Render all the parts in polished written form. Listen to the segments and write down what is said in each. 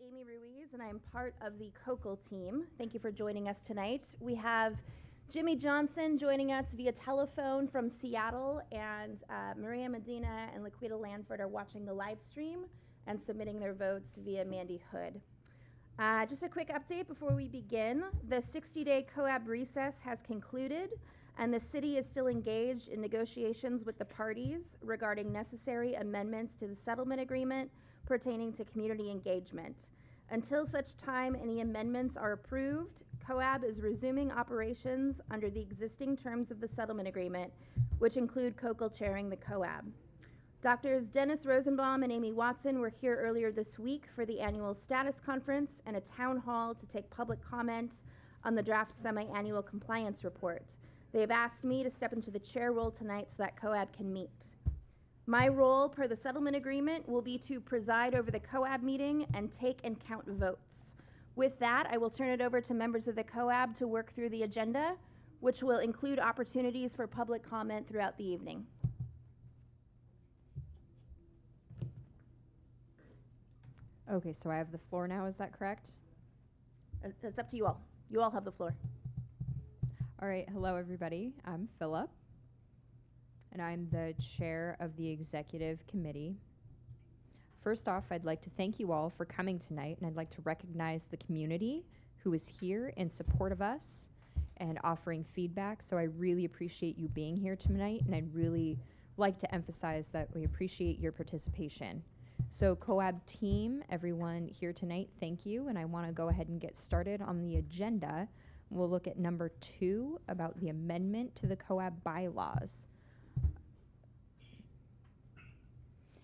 Amy Ruiz, and I'm part of the COCL team. Thank you for joining us tonight. We have Jimmy Johnson joining us via telephone from Seattle, and Maria Medina and Laquita Lanford are watching the live stream and submitting their votes via Mandy Hood. Just a quick update before we begin. The 60-day COAB recess has concluded, and the city is still engaged in negotiations with the parties regarding necessary amendments to the settlement agreement pertaining to community engagement. Until such time any amendments are approved, COAB is resuming operations under the existing terms of the settlement agreement, which include COCL chairing the COAB. Doctors Dennis Rosenbaum and Amy Watson were here earlier this week for the annual status conference and a town hall to take public comment on the draft semi-annual compliance report. They have asked me to step into the chair role tonight so that COAB can meet. My role per the settlement agreement will be to preside over the COAB meeting and take and count votes. With that, I will turn it over to members of the COAB to work through the agenda, which will include opportunities for public comment throughout the evening. Okay, so I have the floor now, is that correct? It's up to you all. You all have the floor. All right, hello everybody. I'm Philip, and I'm the chair of the executive committee. First off, I'd like to thank you all for coming tonight, and I'd like to recognize the community who is here in support of us and offering feedback. So I really appreciate you being here tonight, and I'd really like to emphasize that we appreciate your participation. So COAB team, everyone here tonight, thank you, and I want to go ahead and get started on the agenda. We'll look at number 2 about the amendment to the COAB bylaws.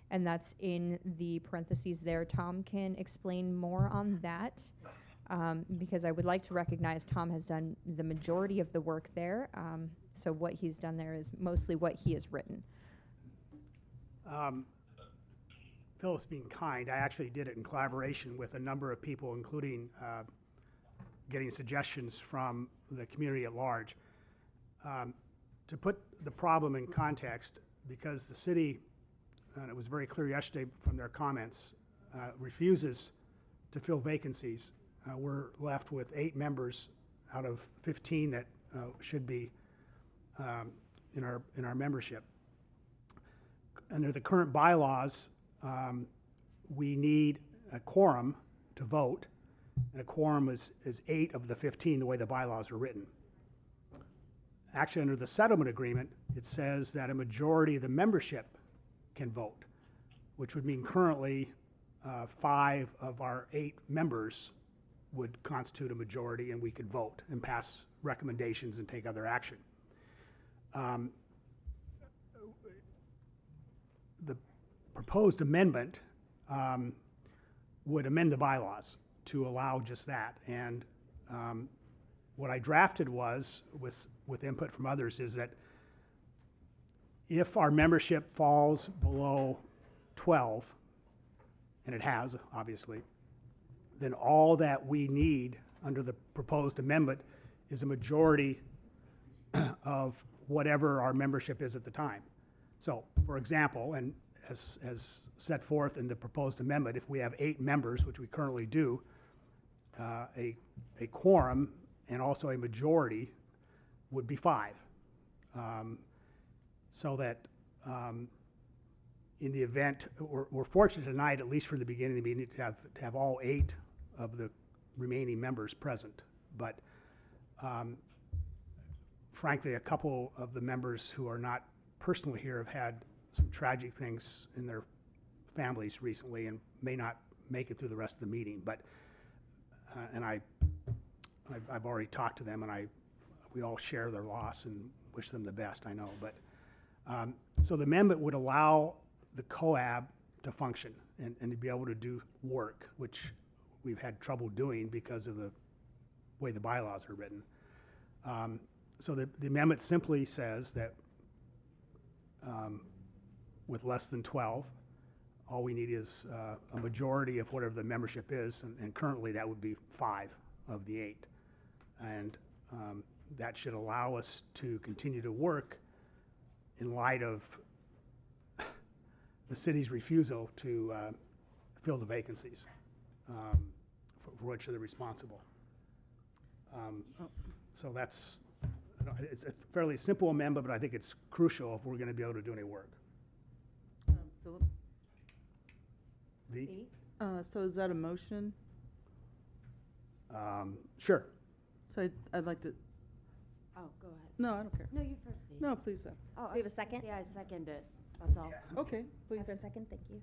And that's in the parentheses there. Tom can explain more on that because I would like to recognize Tom has done the majority of the work there. So what he's done there is mostly what he has written. Phyllis being kind, I actually did it in collaboration with a number of people, including getting suggestions from the community at large. To put the problem in context, because the city, and it was very clear yesterday from their comments, refuses to fill vacancies. We're left with 8 members out of 15 that should be in our membership. Under the current bylaws, we need a quorum to vote, and a quorum is 8 of the 15 the way the bylaws are written. Actually, under the settlement agreement, it says that a majority of the membership can vote, which would mean currently 5 of our 8 members would constitute a majority, and we could vote and pass recommendations and take other action. The proposed amendment would amend the bylaws to allow just that. And what I drafted was, with input from others, is that if our membership falls below 12, and it has, obviously, then all that we need under the proposed amendment is a majority of whatever our membership is at the time. So, for example, and as set forth in the proposed amendment, if we have 8 members, which we currently do, a quorum and also a majority would be 5. So that in the event, we're fortunate tonight, at least for the beginning of the meeting, to have all 8 of the remaining members present. But frankly, a couple of the members who are not personally here have had some tragic things in their families recently and may not make it through the rest of the meeting. But and I've already talked to them, and we all share their loss and wish them the best, I know. But so the amendment would allow the COAB to function and to be able to do work, which we've had trouble doing because of the way the bylaws are written. So the amendment simply says that with less than 12, all we need is a majority of whatever the membership is, and currently that would be 5 of the 8. And that should allow us to continue to work in light of the city's refusal to fill the vacancies. for which they're responsible. So that's, it's a fairly simple amendment, but I think it's crucial if we're going to be able to do any work. Philip? V? So is that a motion? Sure. So I'd like to, Oh, go ahead. no, I don't care. No, you first, Steve. No, please, sir. Oh, We have a second? Yeah, I second it. That's all. Okay, please. Catherine, second, thank you.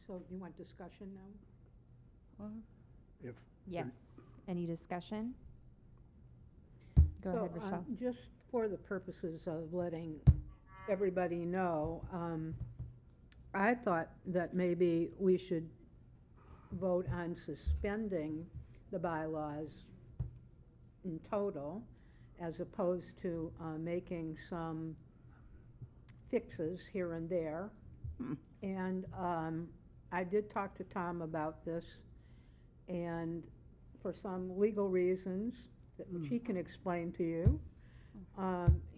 So you want discussion now? If Yes. Any discussion? Go So, ahead, Rochelle. Just for the purposes of letting everybody know, I thought that maybe we should vote on suspending the bylaws in total, as opposed to making some fixes here and there. And I did talk to Tom about this, and for some legal reasons, which he can explain to you,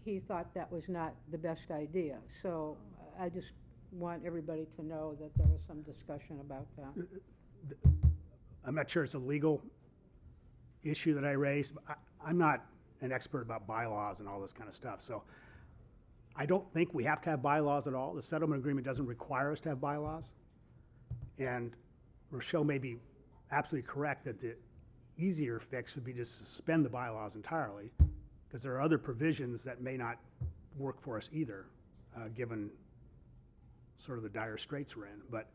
he thought that was not the best idea. So I just want everybody to know that there was some discussion about that. I'm not sure it's a legal issue that I raised. But I'm not an expert about bylaws and all this kind of stuff. So I don't think we have to have bylaws at all. The settlement agreement doesn't require us to have bylaws. And Rochelle may be absolutely correct that the easier fix would be just suspend the bylaws entirely, because there are other provisions that may not work for us either, given sort of the dire straits we're in. But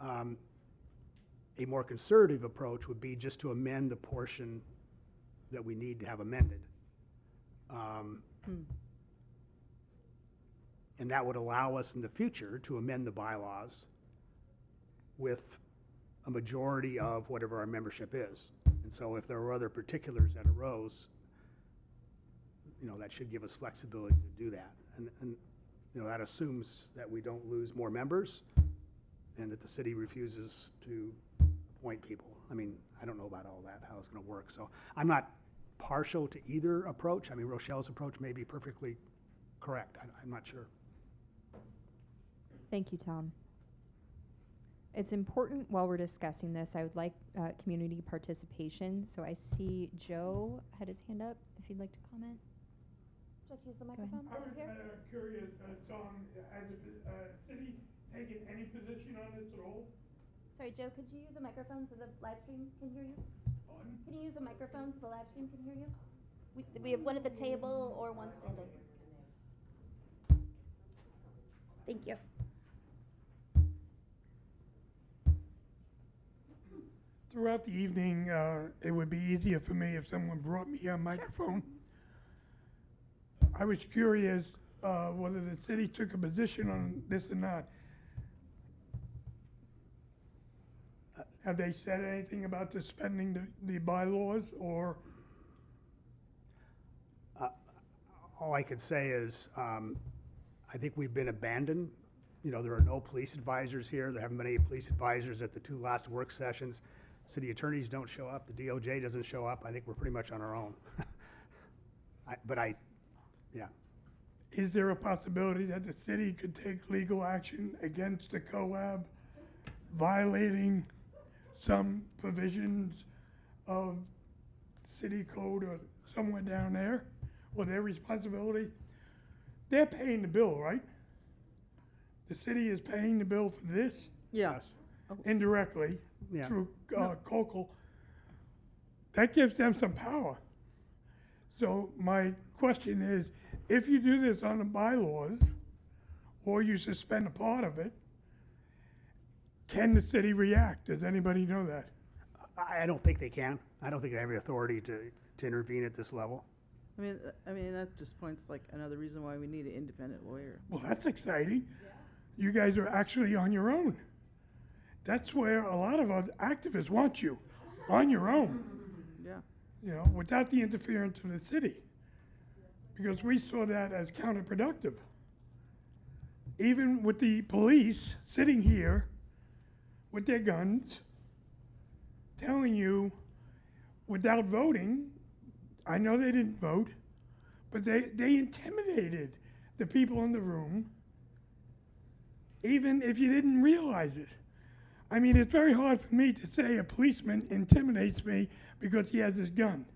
a more conservative approach would be just to amend the portion that we need to have amended. And that would allow us in the future to amend the bylaws with a majority of whatever our membership is. And so if there were other particulars that arose, you know, that should give us flexibility to do that. And you know, that assumes that we don't lose more members and that the city refuses to appoint people. I mean, I don't know about all that, how it's going to work. So I'm not partial to either approach. I mean, Rochelle's approach may be perfectly correct. I'm not sure. Thank you, Tom. It's important while we're discussing this, I would like community participation. So I see Joe had his hand up, if you'd like to comment. Would you use the ahead. microphone I over was here? curious, Tom, has the city taken any position on this at all? Sorry, Joe, could you use a microphone so the live stream can hear you? On? Can you use a microphone so the live stream can hear you? We have one at the table or one standing. Thank you. Throughout the evening, it would be easier for me if someone brought me a microphone. I was curious whether the city took a position on this or not. Have they said anything about suspending the bylaws, or? All I could say is, I think we've been abandoned. You know, there are no police advisors here. There haven't been any police advisors at the two last work sessions. City attorneys don't show up. The DOJ doesn't show up. I think we're pretty much on our own. Yeah. Is there a possibility that the city could take legal action against the COAB violating some provisions of city code or somewhere down there, or their responsibility? They're paying the bill, right? The city is paying the bill for this Yeah. Yes. indirectly Yeah. through COCL. That gives them some power. So my question is, if you do this on the bylaws, or you suspend a part of it, can the city react? Does anybody know that? I don't think they can. I don't think they have the authority to intervene at this level. I mean, that just points like another reason why we need an independent lawyer. Well, that's exciting. You guys are actually on your own. That's where a lot of us activists want you, on your own, Yeah. you know, without the interference of the city. Because we saw that as counterproductive. Even with the police sitting here with their guns, telling you without voting, I know they didn't vote, but they intimidated the people in the room, even if you didn't realize it. I mean, it's very hard for me to say a policeman intimidates me because he has his gun.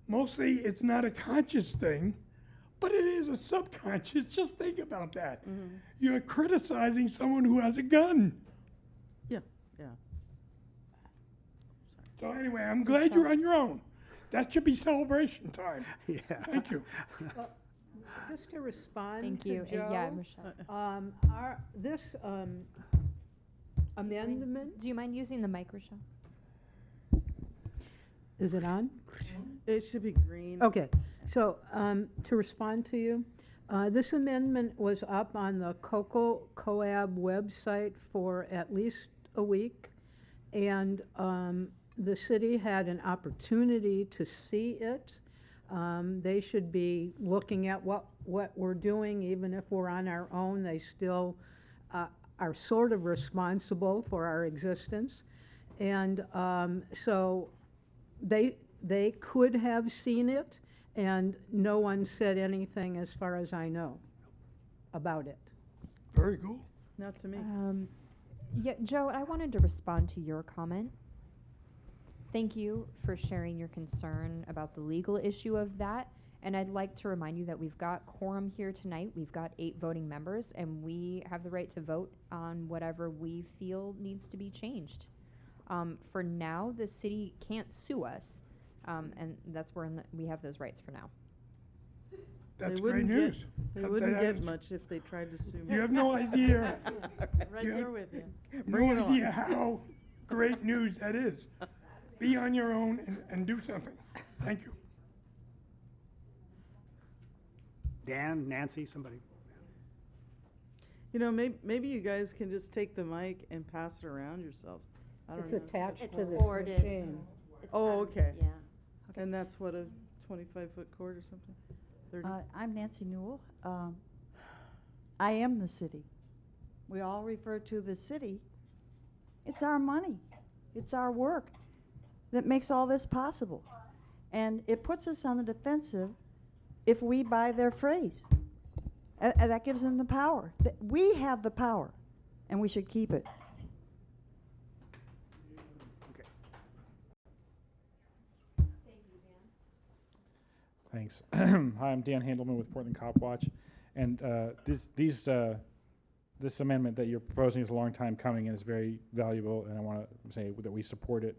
Mostly, it's not a conscious thing, but it is a subconscious. Just think about that. You're criticizing someone who has a gun. Yeah, yeah. So anyway, I'm glad you're on your own. That should be celebration time. Yeah. Thank you. Just to respond Thank to you. And yeah, Joe, Michelle. this amendment, Do you mind using the mic, Rochelle? is it on? It should be green. Okay, so, to respond to you, this amendment was up on the COAB website for at least a week, and, the city had an opportunity to see it. They should be looking at what we're doing, even if we're on our own, they still, are sort of responsible for our existence. And, so, they could have seen it, and no one said anything, as far as I know, about it. Very cool. Not to me. Yeah, Joe, I wanted to respond to your comment. Thank you for sharing your concern about the legal issue of that. And I'd like to remind you that we've got quorum here tonight. We've got 8 voting members, and we have the right to vote on whatever we feel needs to be changed. For now, the city can't sue us, and that's where we have those rights for now. That's They great wouldn't news. They That- wouldn't that get is- much if they tried to sue me. You have no idea, Right you there have with you. Bring it no on. idea how great news that is. Be on your own and do something. Thank you. Dan, Nancy, somebody? You know, maybe you guys can just take the mic and pass it around yourselves. I don't It's know. attached It's to this corded. machine. It's Oh, kind of- okay. Yeah. And that's what, a 25-foot cord or something? 30? I'm Nancy Newell. I am the city. We all refer to the city. It's our money. It's our work that makes all this possible. And it puts us on the defensive if we buy their phrase. And that gives them the power. We have the power, and we should keep it. Thanks. Hi, I'm Dan Handelman with Portland Cop Watch, and this amendment that you're proposing is a long time coming and is very valuable, and I want to say that we support it.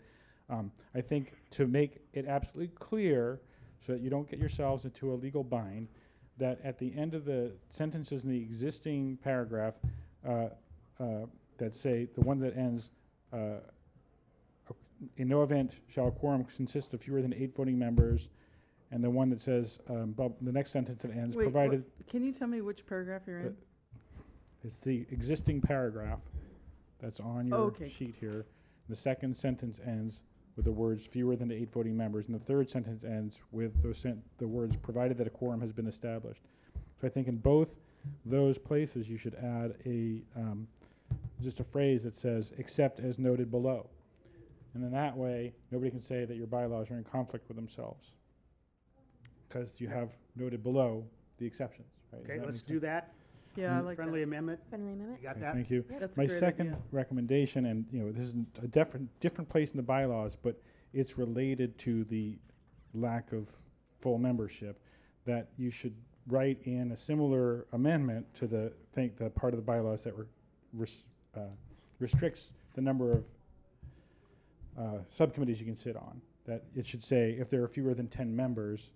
I think to make it absolutely clear, so that you don't get yourselves into a legal bind, that at the end of the sentences in the existing paragraph that say the one that ends, in no event shall a quorum consist of fewer than 8 voting members, and the one that says, the next sentence that ends, Wait, provided, can you tell me which paragraph you're in? it's the existing paragraph that's on your Okay. sheet here. The second sentence ends with the words fewer than 8 voting members, and the third sentence ends with the words provided that a quorum has been established. So I think in both those places you should add just a phrase that says except as noted below. And then that way nobody can say that your bylaws are in conflict with themselves, because you have noted below the exceptions, right? Does Okay, that let's make do sense? that. Yeah, I like Friendly that. amendment, Friendly amendment? you got Okay, that? thank you. That's a My great second idea. recommendation, and this is a different place in the bylaws, but it's related to the lack of full membership, that you should write in a similar amendment to the part of the bylaws that restricts the number of subcommittees you can sit on. That it should say if there are fewer than 10 members,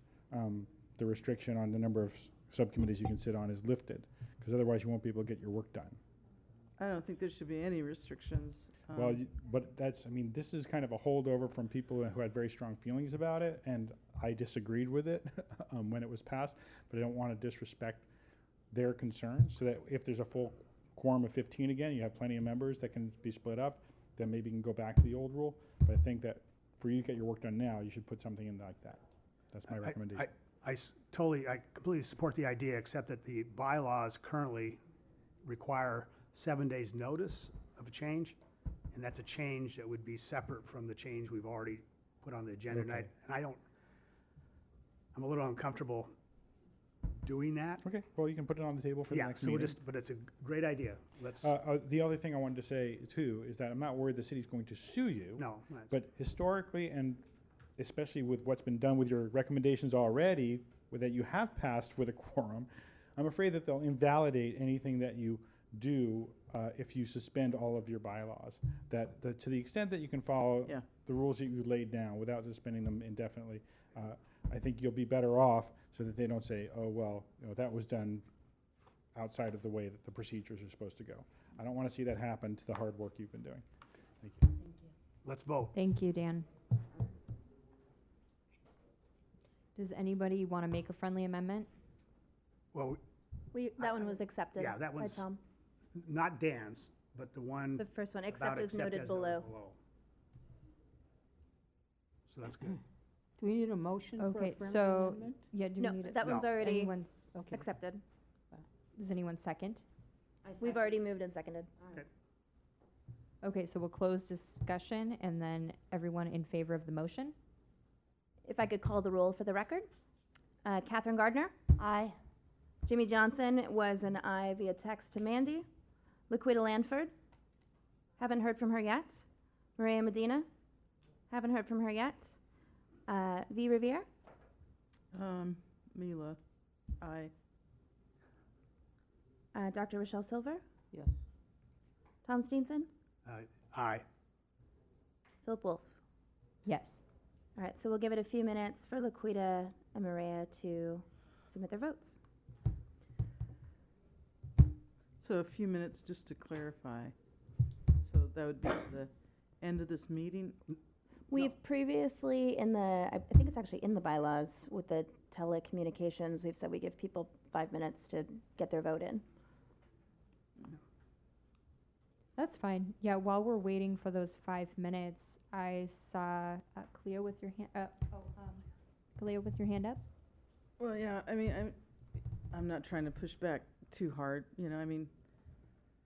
the restriction on the number of subcommittees you can sit on is lifted, because otherwise you won't be able to get your work done. I don't think there should be any restrictions. Well, but this is kind of a holdover from people who had very strong feelings about it, and I disagreed with it when it was passed, but I don't want to disrespect their concerns, so that if there's a full quorum of 15 again, you have plenty of members that can be split up, then maybe you can go back to the old rule. But I think that for you to get your work done now, you should put something in like that. That's my recommendation. I completely support the idea, except that the bylaws currently require 7 days' notice of a change, and that's a change that would be separate from the change we've already put on the agenda tonight. And I'm a little uncomfortable doing that. Okay, well, you can put it on the table for the Yeah, next so we'll meeting. just, but it's a great idea. Let's, The other thing I wanted to say too is that I'm not worried the city's going to sue you. no. But historically, and especially with what's been done with your recommendations already, that you have passed with a quorum, I'm afraid that they'll invalidate anything that you do if you suspend all of your bylaws. To the extent that you can follow Yeah. the rules that you laid down without suspending them indefinitely, I think you'll be better off so that they don't say, oh, well, that was done outside of the way that the procedures are supposed to go. I don't want to see that happen to the hard work you've been doing. Thank you. Let's vote. Thank you, Dan. Does anybody want to make a friendly amendment? Well, That one was accepted yeah, that by one's Tom. not Dan's, but the one The first one, about except as accept noted below. So that's good. Do we need a motion for a Okay, friendly so, amendment? yeah, do we No, need it? that one's No. already Anyone's, Okay. accepted. does anyone second? We've already moved and seconded. Okay, so we'll close discussion and then everyone in favor of the motion? If I could call the roll for the record. Catherine Gardner? Aye. Jimmy Johnson was an aye via text to Mandy. Laquita Lanford? Haven't heard from her yet. Maria Medina? Haven't heard from her yet. V. Revere? Mila, aye. Dr. Rochelle Silver? Yes. Tom Steenson? Aye. Philip Wolf? Yes. All right, so we'll give it a few minutes for Laquita and Maria to submit their votes. So a few minutes just to clarify. So that would be to the end of this meeting? We've previously I think it's actually in the bylaws with the telecommunications, we've said we give people 5 minutes to get their vote in. That's fine. Yeah, while we're waiting for those 5 minutes, I saw Cleo with your hand, Cleo with your hand up? Well, yeah, I mean, I'm not trying to push back too hard, I mean,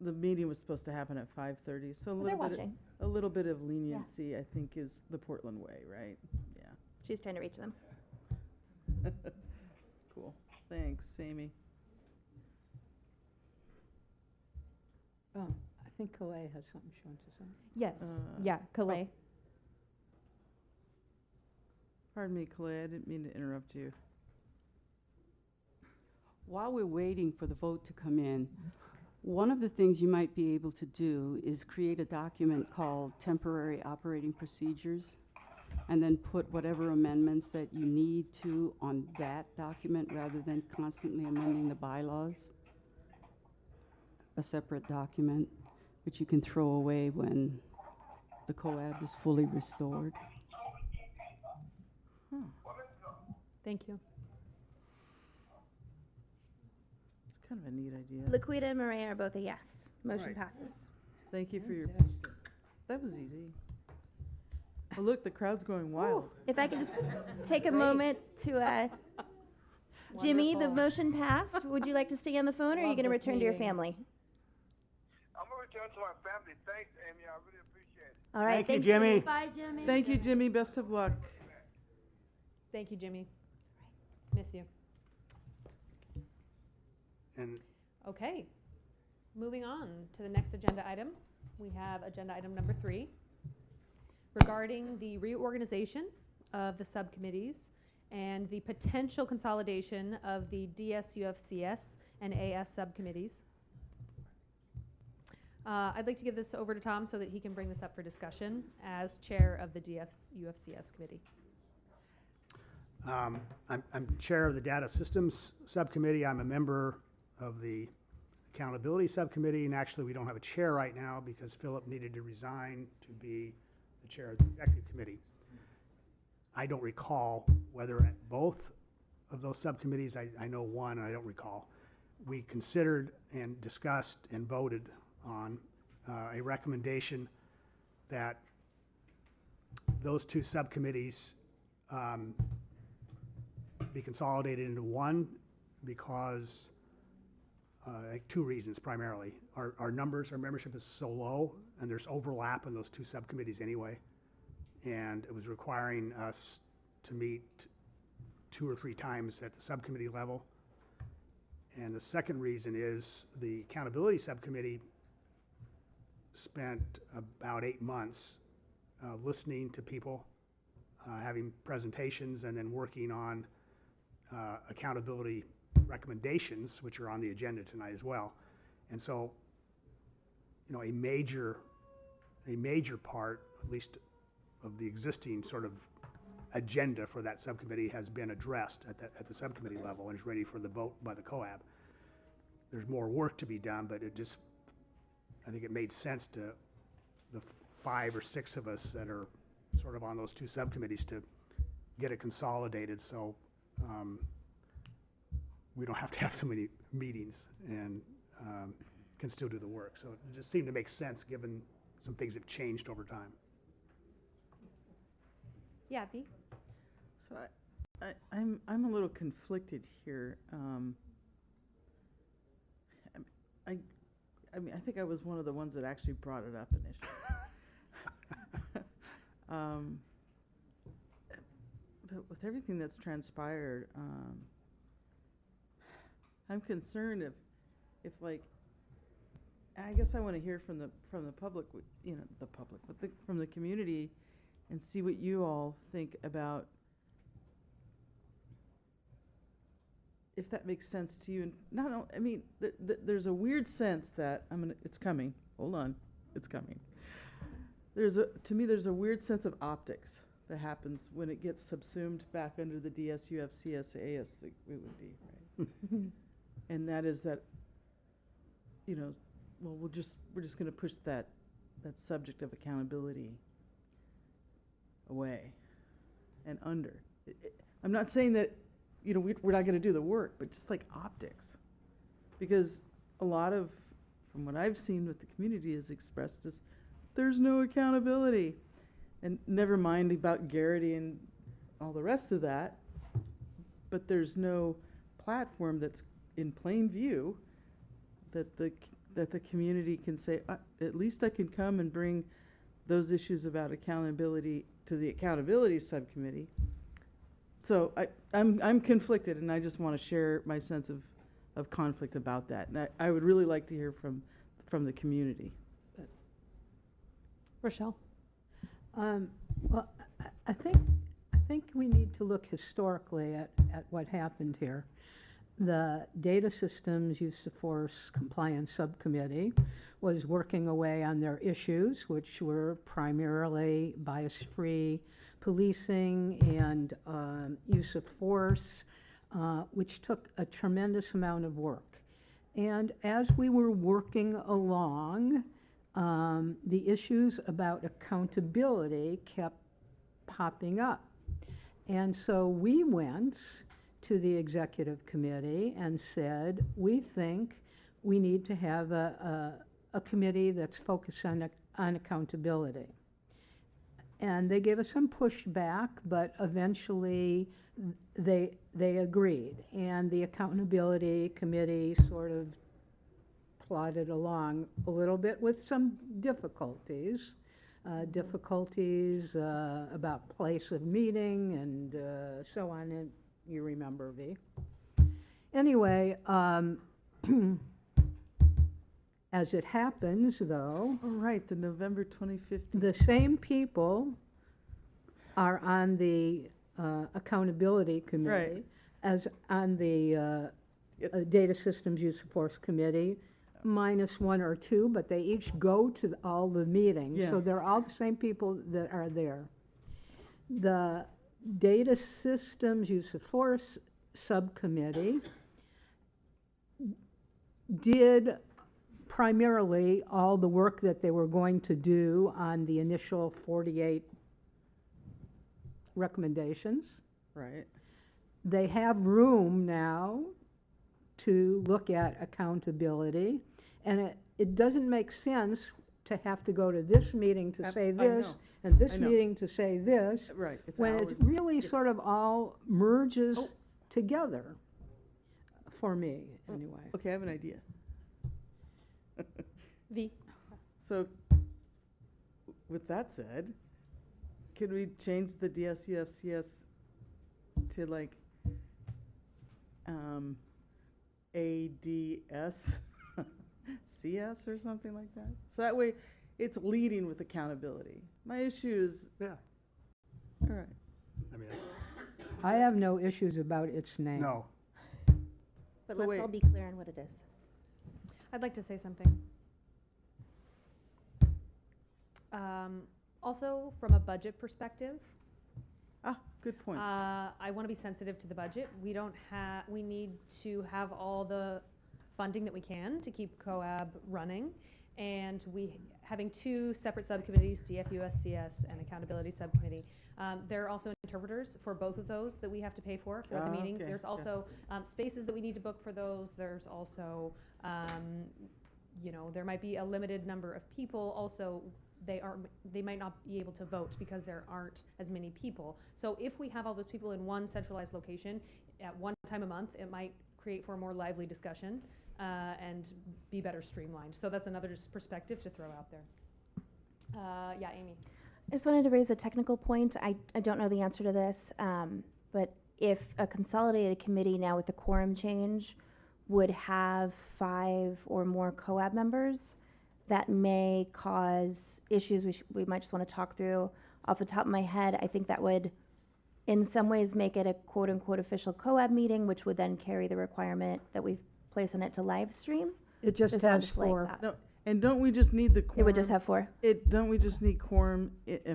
the meeting was supposed to happen at 5:30, so Well, they're watching. a little bit of leniency, I think, is the Portland way, right? Yeah. She's trying to reach them. Cool. Thanks, Amy. I think Calais has something she wants to say. Yes, yeah, Calais. Pardon me, Clay, I didn't mean to interrupt you. While we're waiting for the vote to come in, one of the things you might be able to do is create a document called Temporary Operating Procedures, and then put whatever amendments that you need to on that document rather than constantly amending the bylaws. A separate document, which you can throw away when the COAB is fully restored. Thank you. It's kind of a neat idea. Laquita and Maria are both a yes. Motion Right. passes. Thank you for your, that was easy. Oh, look, the crowd's going wild. If I could just take a moment to, Jimmy, the motion passed. Would you like to stay on the phone, or are you Love going to this return to your meeting. family? I'm gonna return to my family. Thanks, Amy. I really appreciate it. All right. Thank you, thanks, Jimmy. Bye, Jimmy. Thank you, Jimmy, best of luck. Thank you, Jimmy. Miss you. And Okay. Moving on to the next agenda item. We have agenda item number 3 regarding the reorganization of the subcommittees and the potential consolidation of the DSUFCS and AS subcommittees. I'd like to give this over to Tom so that he can bring this up for discussion as chair of the DSUFCS committee. I'm chair of the Data Systems Subcommittee. I'm a member of the Accountability Subcommittee, and actually, we don't have a chair right now because Philip needed to resign to be the chair of the Executive Committee. I don't recall whether at both of those subcommittees, I know one, and I don't recall. We considered and discussed and voted on a recommendation that those two subcommittees be consolidated into one because, like, two reasons primarily. Our membership is so low, and there's overlap in those two subcommittees anyway. And it was requiring us to meet 2 or 3 times at the subcommittee level. And the second reason is the Accountability Subcommittee spent about 8 months listening to people, having presentations, and then working on accountability recommendations, which are on the agenda tonight as well. And so, you know, a major part, at least of the existing sort of agenda for that subcommittee has been addressed at the subcommittee level and is ready for the vote by the COAB. There's more work to be done, but I think it made sense to the 5 or 6 of us that are sort of on those 2 subcommittees to get it consolidated so we don't have to have so many meetings and can still do the work. So it just seemed to make sense given some things have changed over time. Yeah, V? So I'm a little conflicted here. I mean, I think I was one of the ones that actually brought it up initially. But with everything that's transpired, I'm concerned if like, I guess I want to hear from the public, you know, but from the community, and see what you all think about, if that makes sense to you. And not, I mean, there's a weird sense that it's coming. Hold on, it's coming. To me, there's a weird sense of optics that happens when it gets subsumed back under the DSUF CSA, as it would be, right? And that is that, you know, well, we're just going to push that subject of accountability away and under. I'm not saying that, you know, we're not going to do the work, but just like optics. Because a lot of, from what I've seen, what the community has expressed is there's no accountability. And never mind about Garrity and all the rest of that, but there's no platform that's in plain view that the community can say, at least I can come and bring those issues about accountability to the accountability subcommittee. So I'm conflicted, and I just want to share my sense of conflict about that. And I would really like to hear from the community. Rochelle? Well, I think we need to look historically at what happened here. The Data Systems Use of Force Compliance Subcommittee was working away on their issues, which were primarily bias-free policing and use of force, which took a tremendous amount of work. And as we were working along, the issues about accountability kept popping up. And so we went to the executive committee and said, we think we need to have a committee that's focused on accountability. And they gave us some pushback, but eventually they agreed. And the accountability committee sort of plodded along a little bit with some difficulties. About place of meeting and so on, and you remember, V. Anyway, as it happens, though, Oh, right, the November 2015. the same people are on the accountability committee Right. as on the Yes. Data Systems Use of Force Committee, minus 1 or 2, but they each go to all the meetings. Yeah. So they're all the same people that are there. The Data Systems Use of Force Subcommittee did primarily all the work that they were going to do on the initial 48 recommendations. Right. They have room now to look at accountability, and it doesn't make sense to have to go to this meeting to say I this, know. and this I know. meeting to say this, Right. It's when it hours. really sort of all merges Oh. together, for me, anyway. Okay, I have an idea. V? So, with that said, could we change the DSUFCS to like, ADS, CS or something like that. So that way, it's leading with accountability. My issue is, Yeah, all right. I mean, I have no issues about its name. no, But So let's wait. all be clear on what it is. I'd like to say something. Also, from a budget perspective, Ah, good point. I want to be sensitive to the budget. We need to have all the funding that we can to keep COAB running. And having two separate subcommittees, DFUSCS and Accountability Subcommittee. There are also interpreters for both of those that we have to pay for the meetings. Okay, There's yeah. also spaces that we need to book for those. There's also, there might be a limited number of people. Also, they might not be able to vote because there aren't as many people. So if we have all those people in one centralized location at one time a month, it might create for a more lively discussion and be better streamlined. So that's another just perspective to throw out there. Yeah, Amy. I just wanted to raise a technical point. I don't know the answer to this, but if a consolidated committee now with the quorum change would have 5 or more COAB members, that may cause issues we might just want to talk through. Off the top of my head, I think that would in some ways make it a quote-unquote official COAB meeting, which would then carry the requirement that we place on it to live stream. It just Just wanted has to flag 4. that. No, and don't we just need the quorum? It would just have 4. Don't we just need quorum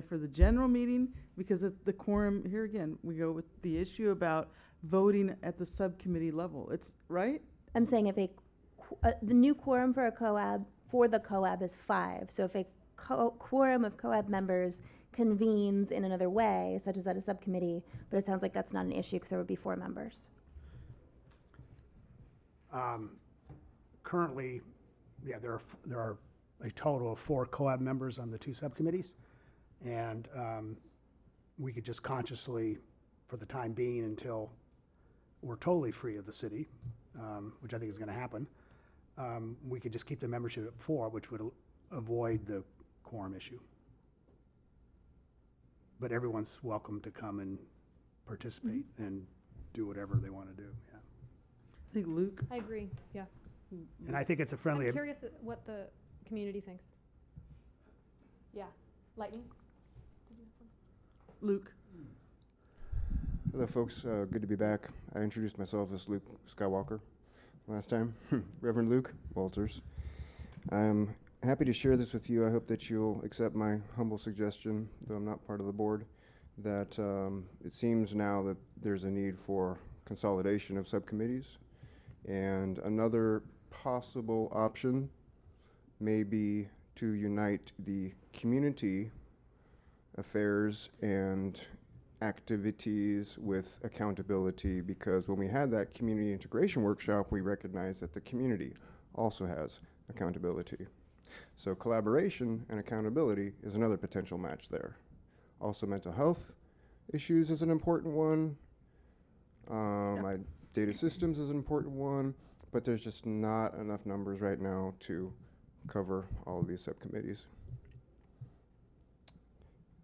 for the general meeting? Because the quorum, here again, we go with the issue about voting at the subcommittee level. It's, right? I'm saying if the new quorum for the COAB is 5. So if a quorum of COAB members convenes in another way, such as at a subcommittee, but it sounds like that's not an issue because there would be 4 members. currently, yeah, there are a total of 4 COAB members on the 2 subcommittees. And we could just consciously, for the time being, until we're totally free of the city, which I think is going to happen, we could just keep the membership at 4, which would avoid the quorum issue. But everyone's welcome to come and participate and do whatever they want to do. Yeah. I think Luke. I agree, yeah. And I think it's a friendly. I'm curious what the community thinks. Yeah, Lightning? Did you have something? Luke. Hello, folks. Good to be back. I introduced myself as Luke Skywalker last time. Reverend Luke Walters. I'm happy to share this with you. I hope that you'll accept my humble suggestion, though I'm not part of the board, that it seems now that there's a need for consolidation of subcommittees. And another possible option may be to unite the community affairs and activities with accountability, because when we had that community integration workshop, we recognized that the community also has accountability. So collaboration and accountability is another potential match there. Also, mental health issues is an important one. Data systems is an important one, but there's just not enough numbers right now to cover all of these subcommittees.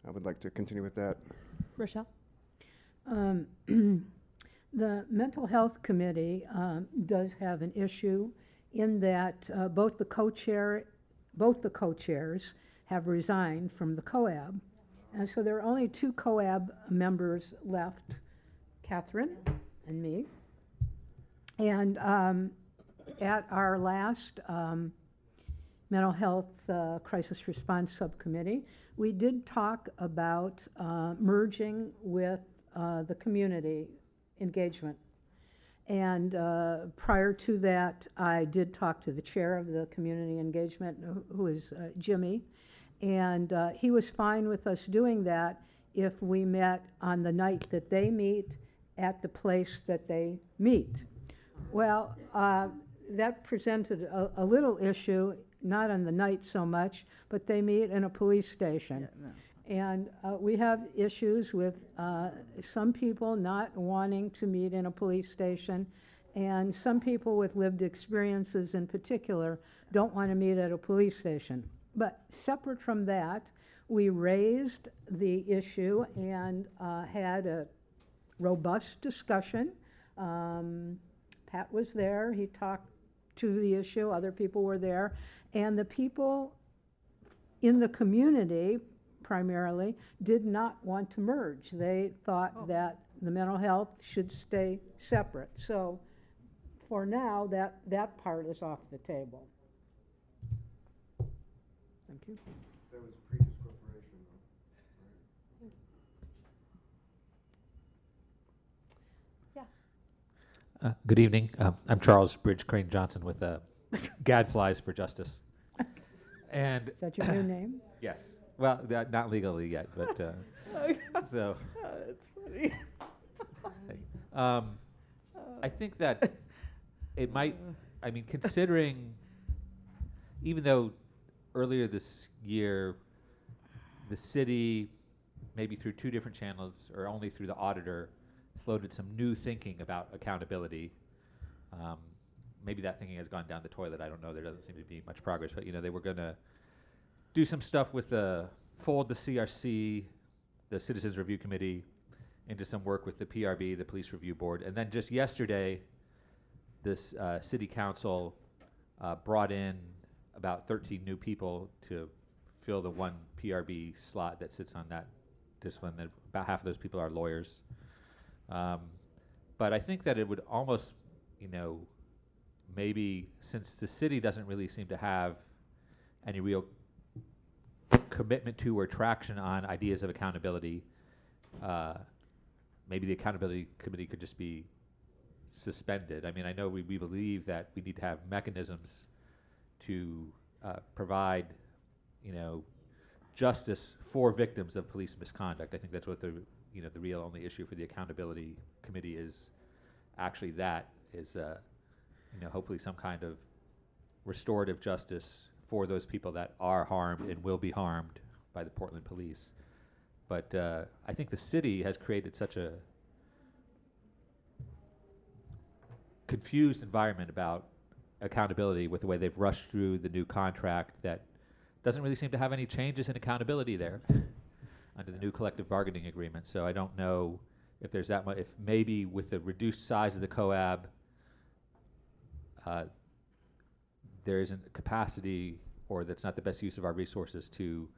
I would like to continue with that. Rochelle? The Mental Health Committee does have an issue in that both the co-chairs have resigned from the COAB. And so there are only 2 COAB members left, Catherine and me. And at our last Mental Health Crisis Response Subcommittee, we did talk about merging with the community engagement. And prior to that, I did talk to the chair of the community engagement, who is Jimmy, and he was fine with us doing that if we met on the night that they meet at the place that they meet. Well, that presented a little issue, not on the night so much, but they meet in a police station. Yeah, no. And we have issues with some people not wanting to meet in a police station, and some people with lived experiences in particular don't want to meet at a police station. But separate from that, we raised the issue and had a robust discussion. Pat was there, he talked to the issue, other people were there, and the people in the community primarily did not want to merge. They thought that the mental health should stay separate. So for now, that part is off the table. Thank you. That was previous corporation, though, right? Good evening. I'm Charles Bridge Crane Johnson with Gadflies for Justice. And Is that your new name? yes, well, not legally yet, but so. That's funny. I think that it might. I mean, considering, even though earlier this year, the city, maybe through 2 different channels or only through the auditor, floated some new thinking about accountability. Maybe that thinking has gone down the toilet. I don't know. There doesn't seem to be much progress. But they were going to do some stuff with fold the CRC, the Citizens Review Committee, into some work with the PRB, the Police Review Board. And then just yesterday, this city council brought in about 13 new people to fill the 1 PRB slot that sits on that discipline. About half of those people are lawyers. But I think that it would almost, maybe since the city doesn't really seem to have any real commitment to or traction on ideas of accountability, maybe the accountability committee could just be suspended. I mean, I know we believe that we need to have mechanisms to provide, justice for victims of police misconduct. I think that's what the real only issue for the accountability committee is actually that is, hopefully some kind of restorative justice for those people that are harmed and will be harmed by the Portland police. But I think the city has created such a confused environment about accountability with the way they've rushed through the new contract that doesn't really seem to have any changes in accountability there under the new collective bargaining agreement. So I don't know if there's that much, if maybe with the reduced size of the COAB, there isn't capacity, or that's not the best use of our resources to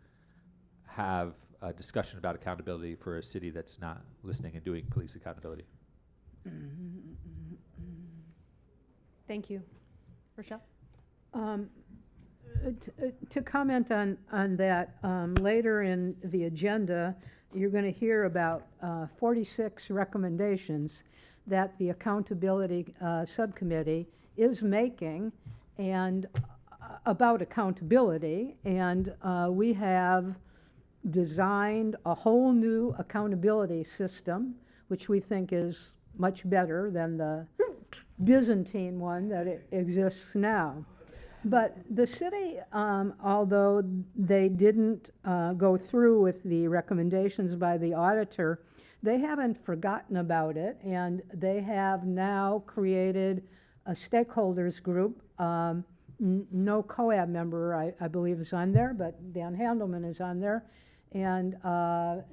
have a discussion about accountability for a city that's not listening and doing police accountability. Thank you. Rochelle? To comment on that, later in the agenda, you're going to hear about 46 recommendations that the accountability subcommittee is making and about accountability, and we have designed a whole new accountability system, which we think is much better than the Byzantine one that exists now. But the city, although they didn't go through with the recommendations by the auditor, they haven't forgotten about it, and they have now created a stakeholders group. No COAB member, I believe, is on there, but Dan Handelman is on there, and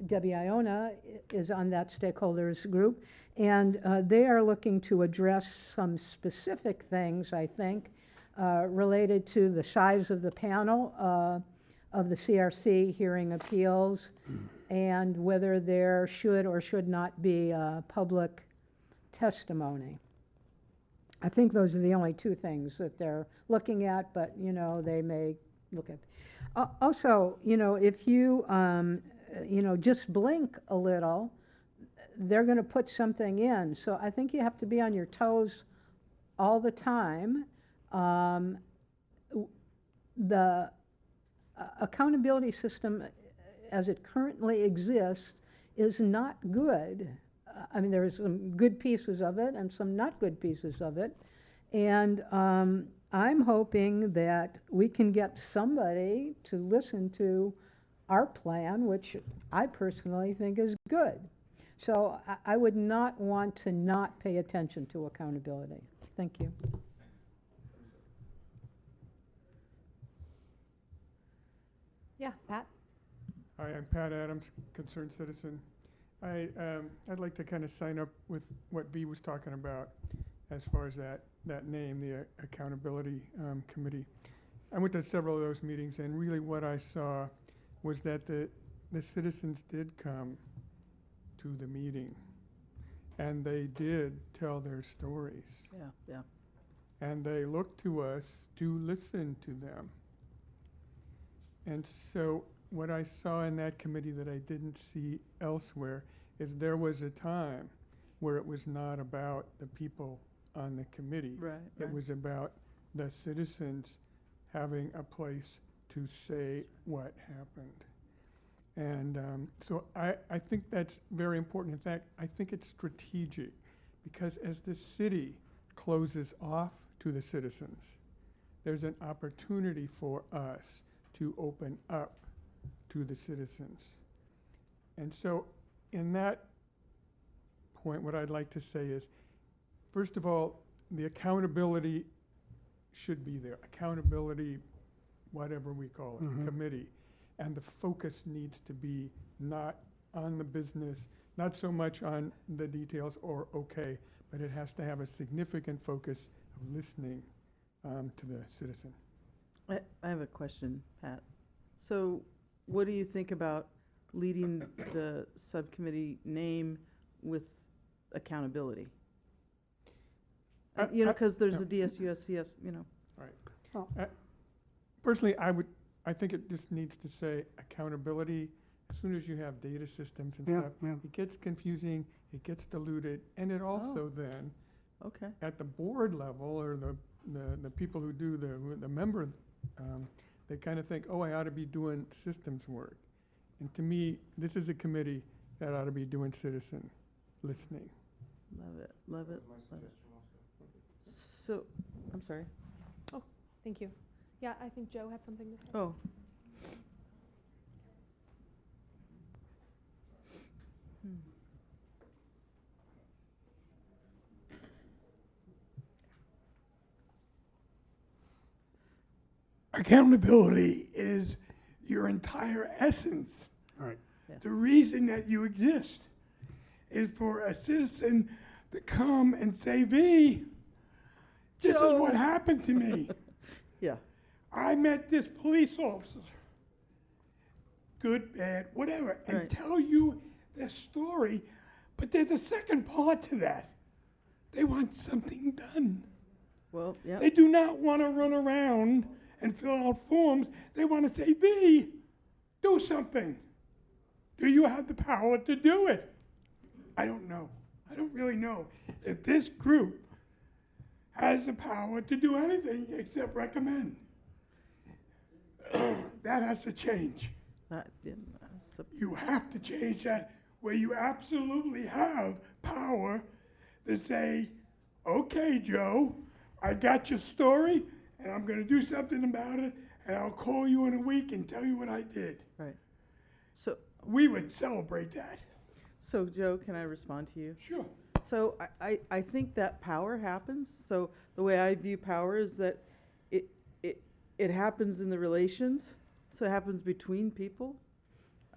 Debbie Iona is on that stakeholders group, and they are looking to address some specific things, I think, related to the size of the panel of the CRC hearing appeals, and whether there should or should not be public testimony. I think those are the only 2 things that they're looking at, but they may look at. Also, if you just blink a little, they're going to put something in. So I think you have to be on your toes all the time. The accountability system as it currently exists is not good. I mean, there's some good pieces of it and some not good pieces of it. And I'm hoping that we can get somebody to listen to our plan, which I personally think is good. So I would not want to not pay attention to accountability. Thank you. Yeah, Pat? Hi, I'm Pat Adams, concerned citizen. I'd like to kind of sign up with what V was talking about. as far as that name, the Accountability Committee. I went to several of those meetings, and really what I saw was that the citizens did come to the meeting, and they did tell their stories, Yeah, yeah. and they looked to us to listen to them. And so what I saw in that committee that I didn't see elsewhere is there was a time where it was not about the people on the committee. Right, It right. was about the citizens having a place to say what happened. And so I think that's very important. In fact, I think it's strategic because as the city closes off to the citizens, there's an opportunity for us to open up to the citizens. And so in that point, what I'd like to say is, first of all, the accountability should be there. Accountability, whatever we call it, committee. And the focus needs to be not on the business, not so much on the details or okay, but it has to have a significant focus of listening to the citizen. I have a question, Pat. So what do you think about leading the subcommittee name with accountability? You know, because there's the DSUSCS, you know. Right. Personally, I think it just needs to say accountability. As soon as you have data systems and Yeah, stuff, yeah. it gets confusing, it gets diluted, and it also then, Okay. at the board level, or the people who do the member, they kind of think, oh, I ought to be doing systems work. And to me, this is a committee that ought to be doing citizen listening. Love it, love it, love it. So, I'm sorry. Thank you. Yeah, I think Joe had something to say. Oh. Accountability is your entire essence. All right. Yeah. The reason that you exist is for a citizen to come and say, V, this is what Joe." happened to me. Yeah. I met this police officer, good, bad, whatever, and Right. tell you their story. But there's a second part to that. They want something done. Well, yeah. They do not want to run around and fill out forms. They want to say, V, do something. Do you have the power to do it? I don't know. I don't really know if this group has the power to do anything except recommend. That has to change. You have to change that where you absolutely have power to say, okay, Joe, I got your story and I'm going to do something about it and I'll call you in a week and tell you what I did. Right. So, We would celebrate that. so Joe, can I respond to you? Sure. So I think that power happens. So the way I view power is that it happens in the relations. So it happens between people.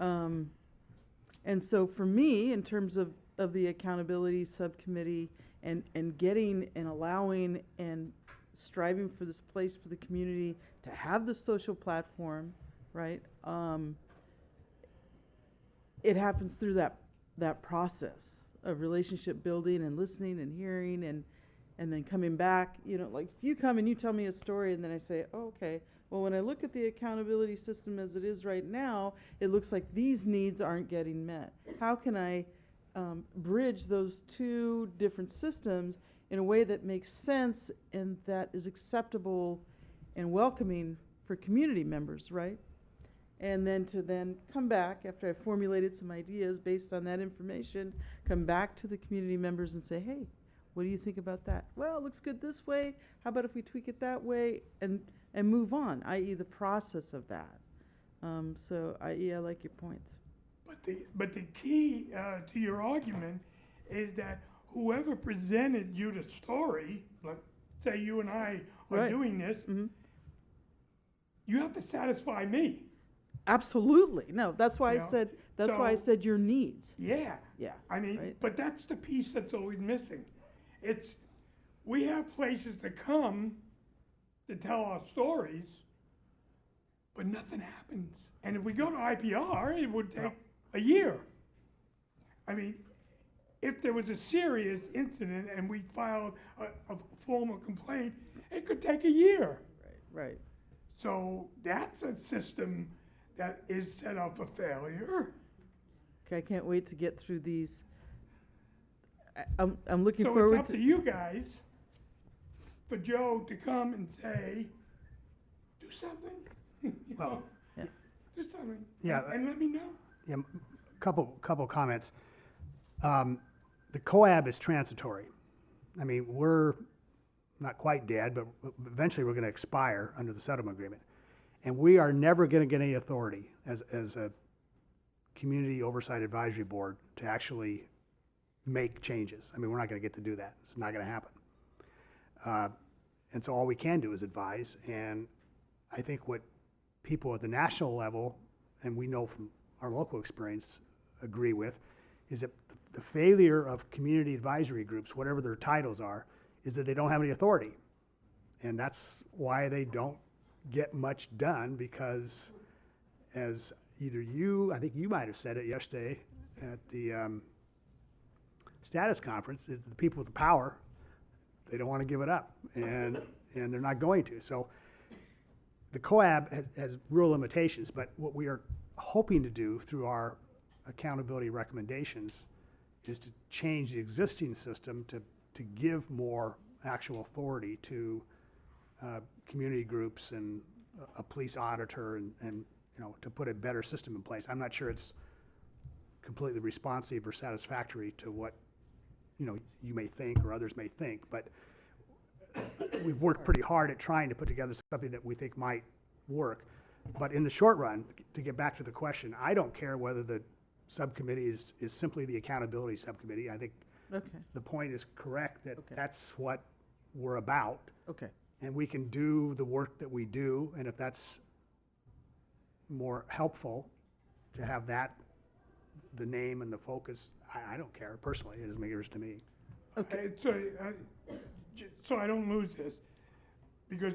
And so for me, in terms of the accountability subcommittee and getting and allowing and striving for this place for the community to have the social platform, right? It happens through that process of relationship building and listening and hearing and then coming back. You know, like if you come and you tell me a story and then I say, oh, okay, well, when I look at the accountability system as it is right now, it looks like these needs aren't getting met. How can I bridge those two different systems in a way that makes sense and that is acceptable and welcoming for community members, right? And then to then come back after I've formulated some ideas based on that information, come back to the community members and say, hey, what do you think about that? Well, it looks good this way. How about if we tweak it that way and move on, i.e. the process of that. So i.e. I like your points. But the key to your argument is that whoever presented you the story, like say you and I are Right. doing this, you have to satisfy me. Absolutely. No, that's why You I know, said, that's why I so- said your needs. Yeah. Yeah. I mean, right. but that's the piece that's always missing. It's we have places to come to tell our stories, but nothing happens. And if we go to IPR, it would take a year. I mean, if there was a serious incident and we filed a formal complaint, it could take a year. Right. So that's a system that is set up for failure. Okay, I can't wait to get through these. I'm looking So forward it's up to you guys, for Joe to come and say, do something. You Well, know, do something. Yeah, And let me know. Yeah, couple comments. The COAB is transitory. I mean, we're not quite dead, but eventually we're going to expire under the settlement agreement. And we are never going to get any authority as a community oversight advisory board to actually make changes. I mean, we're not going to get to do that. It's not going to happen. And so all we can do is advise. And I think what people at the national level, and we know from our local experience, agree with, is that the failure of community advisory groups, whatever their titles are, is that they don't have any authority. And that's why they don't get much done, because as either you, I think you might have said it yesterday at the status conference, is the people with the power, they don't want to give it up, and they're not going to. So the COAB has real limitations, but what we are hoping to do through our accountability recommendations is to change the existing system to give more actual authority to community groups and a police auditor and you know, to put a better system in place. I'm not sure it's completely responsive or satisfactory to what, you know, you may think or others may think, but we've worked pretty hard at trying to put together something that we think might work. But in the short run, to get back to the question, I don't care whether the subcommittee is simply the accountability subcommittee. I think the point is correct that that's what we're about. Okay. And we can do the work that we do, and if that's more helpful to have that, the name and the focus, I don't care personally. It doesn't make a difference to me. Okay, so I don't lose this, because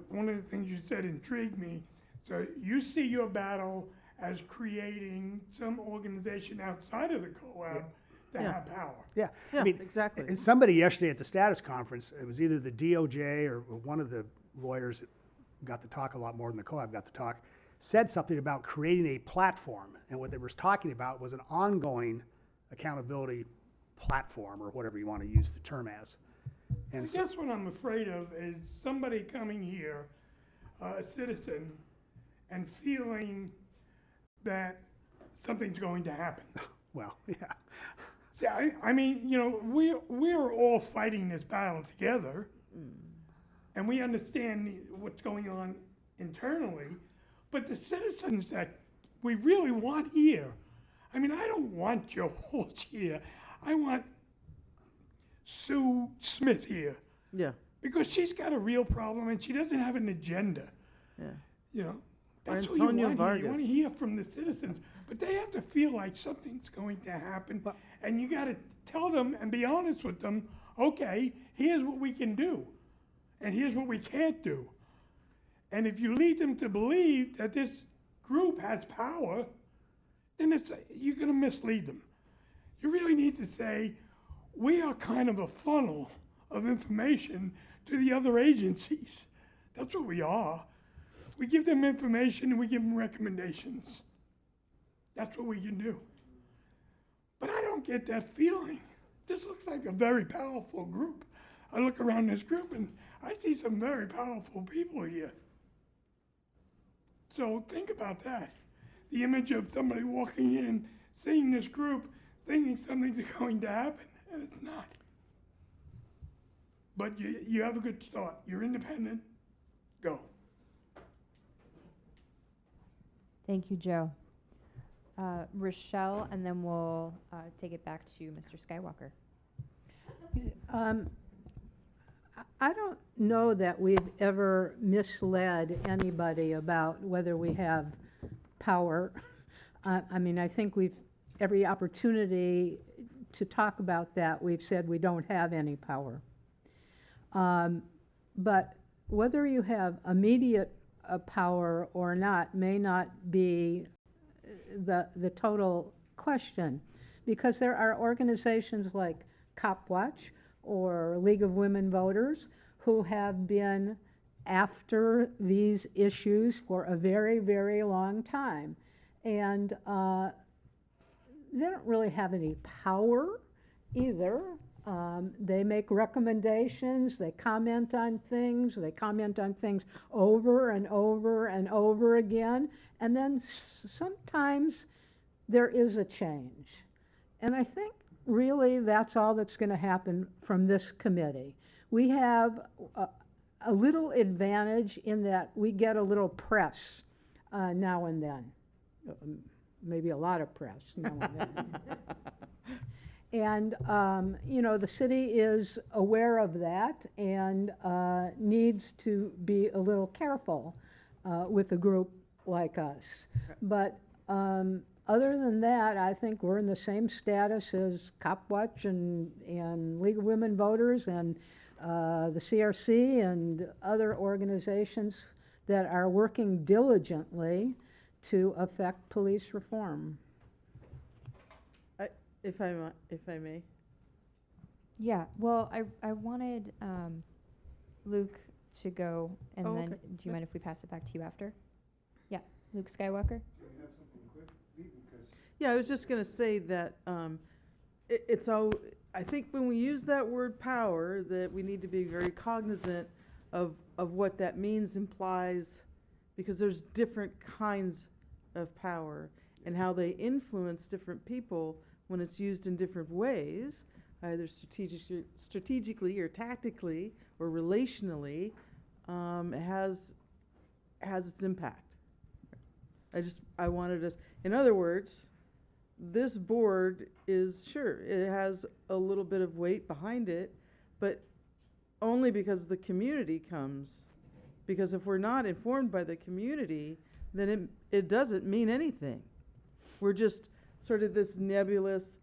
one of the things you said intrigued me. So you see your battle as creating some organization outside of the COAB to have power. Yeah, Yeah, I mean, exactly. And somebody yesterday at the status conference, it was either the DOJ or one of the lawyers that got to talk a lot more than the COAB got to talk, said something about creating a platform. And what they were talking about was an ongoing accountability platform, or whatever you want to use the term as. And I guess what I'm afraid of is somebody coming here, a citizen, and feeling that something's going to happen. Well, yeah. See, I mean, you know, we're all fighting this battle together, and we understand what's going on internally, but the citizens that we really want here, I mean, I don't want Joe Walsh here. I want Sue Smith here. Yeah. Because she's got a real problem and she doesn't have an agenda. Yeah. You know, Or that's what you Antonio want here. You want to Vargas. hear from the citizens, but they have to feel like something's going to happen, and you got to tell them and be honest with them. Okay, here's what we can do, and here's what we can't do. And if you lead them to believe that this group has power, then you're going to mislead them. You really need to say, we are kind of a funnel of information to the other agencies. That's what we are. We give them information and we give them recommendations. That's what we can do. But I don't get that feeling. This looks like a very powerful group. I look around this group and I see some very powerful people here. So think about that. The image of somebody walking in, seeing this group, thinking something's going to happen, and it's not. But you have a good start. You're independent. Go. Thank you, Joe. Rochelle, and then we'll take it back to Mr. Skywalker. I don't know that we've ever misled anybody about whether we have power. I mean, I think every opportunity to talk about that, we've said we don't have any power. But whether you have immediate power or not may not be the total question, because there are organizations like Cop Watch or League of Women Voters who have been after these issues for a very, very long time. And they don't really have any power either. They make recommendations, they comment on things over and over and over again, and then sometimes there is a change. And I think really that's all that's going to happen from this committee. We have a little advantage in that we get a little press now and then. Maybe a lot of press now and then. And, you know, the city is aware of that and needs to be a little careful with a group like us. But other than that, I think we're in the same status as Cop Watch and League of Women Voters and the CRC and other organizations that are working diligently to affect police reform. If I may. Yeah, well, I wanted Luke to go, and Oh, then okay. do you mind if we pass it back to you after? Yeah, Luke Skywalker? Yeah, I was just going to say that it's all. I think when we use that word power, that we need to be very cognizant of what that means, implies, because there's different kinds of power and how they influence different people when it's used in different ways, either strategically or tactically or relationally, has its impact. I wanted us, in other words, this board is, sure, it has a little bit of weight behind it, but only because the community comes. Because if we're not informed by the community, then it doesn't mean anything. We're just sort of this nebulous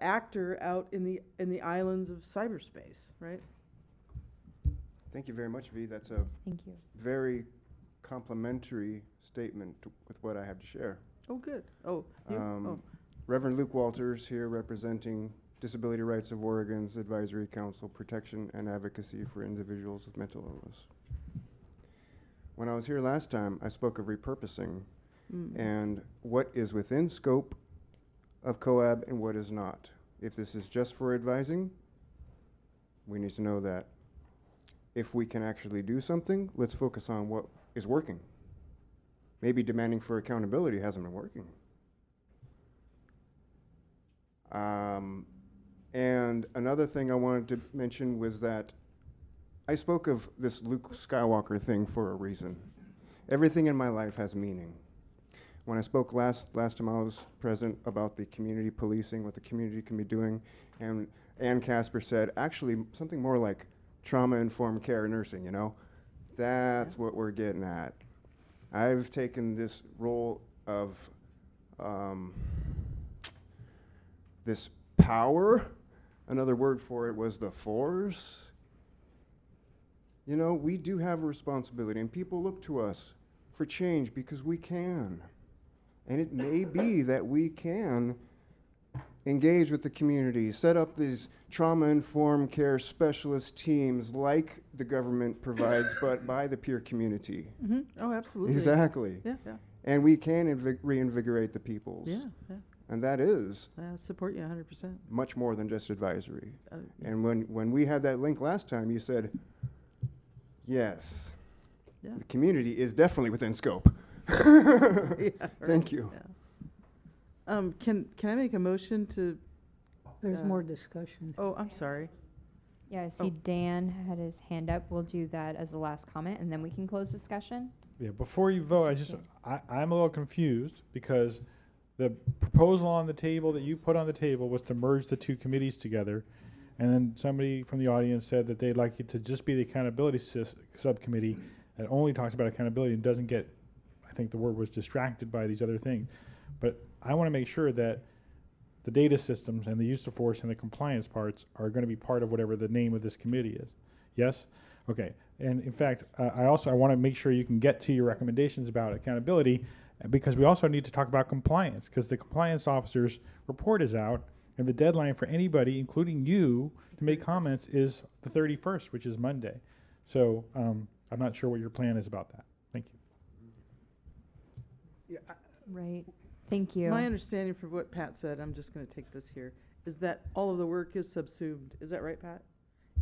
actor out in the islands of cyberspace, right? Thank you very much, V. That's a Thank you. very complimentary statement with what I have to share. Oh, good. Oh, you? Reverend Luke Walters here representing Disability Rights of Oregon's Advisory Council, Protection and Advocacy for Individuals with Mental Illness. When I was here last time, I spoke of repurposing and what is within scope of COAB and what is not. If this is just for advising, we need to know that. If we can actually do something, let's focus on what is working. Maybe demanding for accountability hasn't been working. And another thing I wanted to mention was that I spoke of this Luke Skywalker thing for a reason. Everything in my life has meaning. When I spoke last time I was present about the community policing, what the community can be doing, and Ann Casper said, actually, something more like trauma-informed care nursing, you know? That's what we're getting at. I've taken this role of this power. Another word for it was the force. You know, we do have a responsibility, and people look to us for change because we can. And it may be that we can engage with the community, set up these trauma-informed care specialist teams like the government provides, but by the peer community. Mm-hmm. Oh, absolutely. Exactly. Yeah, yeah. And we can reinvigorate the peoples. Yeah, yeah. And that is I support you 100%. much more than just advisory. Yeah. And when we had that link last time, you said, yes, Yeah. the community is definitely within scope. Yeah, Thank you. Yeah. Can I make a motion to? There's more discussion. Oh, I'm sorry. Yeah, I see Dan had his hand up. We'll do that as the last comment, and then we can close discussion. Yeah, before you vote, I'm a little confused because the proposal on the table that you put on the table was to merge the two committees together. And then somebody from the audience said that they'd like it to just be the accountability subcommittee that only talks about accountability and doesn't get, I think the word was distracted by these other things. But I want to make sure that the data systems and the use of force and the compliance parts are going to be part of whatever the name of this committee is. Yes? Okay. And in fact, I want to make sure you can get to your recommendations about accountability, because we also need to talk about compliance, because the compliance officer's report is out, and the deadline for anybody, including you, to make comments is the 31st, which is Monday. So I'm not sure what your plan is about that. Thank you. Yeah, Right. Thank you. My understanding from what Pat said, I'm just gonna take this here, is that all of the work is subsumed, is that right, Pat?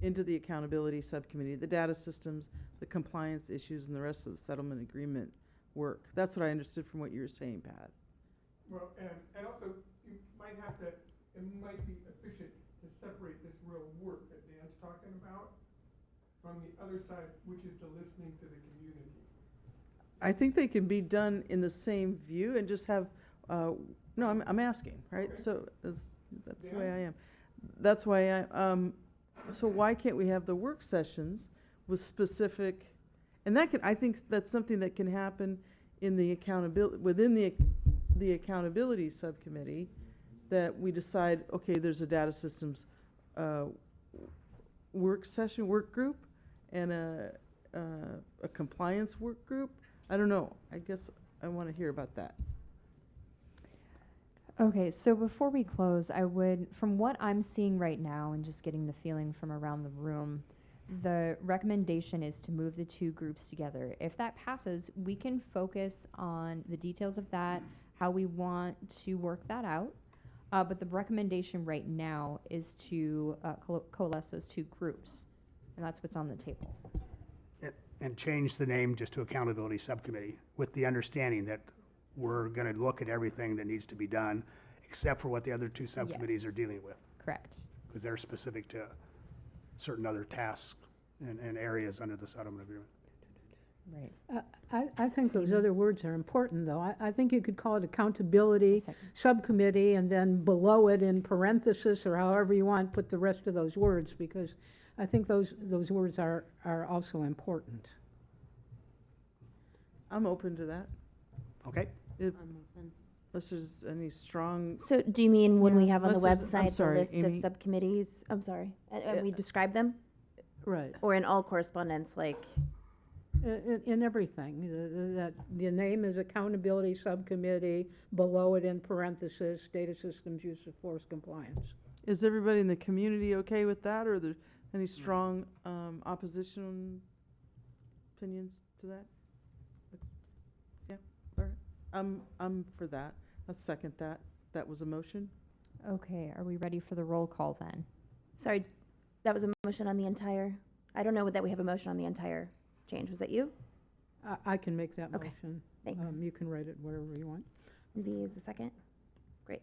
Into the accountability subcommittee, the data systems, the compliance issues, and the rest of the settlement agreement work. That's what I understood from what you were saying, Pat. Well, and also, you might have to, it might be efficient to separate this real work that Dan's talking about from the other side, which is the listening to the community. I think they can be done in the same view and just have, no, I'm asking, right? Okay. So that's the way Dan? I am. That's why so why can't we have the work sessions with specific, and that can, I think that's something that can happen in the accountability, within the accountability subcommittee, that we decide, okay, there's a data systems work session, work group, and a compliance work group. I don't know. I guess I want to hear about that. Okay, so before we close, I would, from what I'm seeing right now and just getting the feeling from around the room, the recommendation is to move the two groups together. If that passes, we can focus on the details of that, how we want to work that out. But the recommendation right now is to coalesce those two groups, and that's what's on the table. And change the name just to Accountability Subcommittee, with the understanding that we're going to look at everything that needs to be done, except for what the other two subcommittees Yes. are dealing with, Correct. because they're specific to certain other tasks and areas under the settlement agreement. Right. I think those other words are important, though. I think you could call it accountability Second. subcommittee, and then below it in parentheses, or however you want, put the rest of those words, because I think those words are also important. I'm open to that. Okay? Unless there's any strong, So do you mean when we Yeah, have on the unless there's- I'm website the sorry, list of Amy. subcommittees? I'm sorry. And we Yeah. describe them? Right. Or in all correspondence, like, In everything, that the name is accountability subcommittee, below it in parentheses, data systems use of force compliance. is everybody in the community okay with that, or are there any strong opposition opinions to that? Yeah, all right. I'm for that. I'll second that. That was a motion. Okay, are we ready for the roll call then? sorry, that was a motion on the entire, I don't know that we have a motion on the entire change. Was that you? I can make that Okay, motion. Thanks. You can write it wherever you want. V is the second. Great.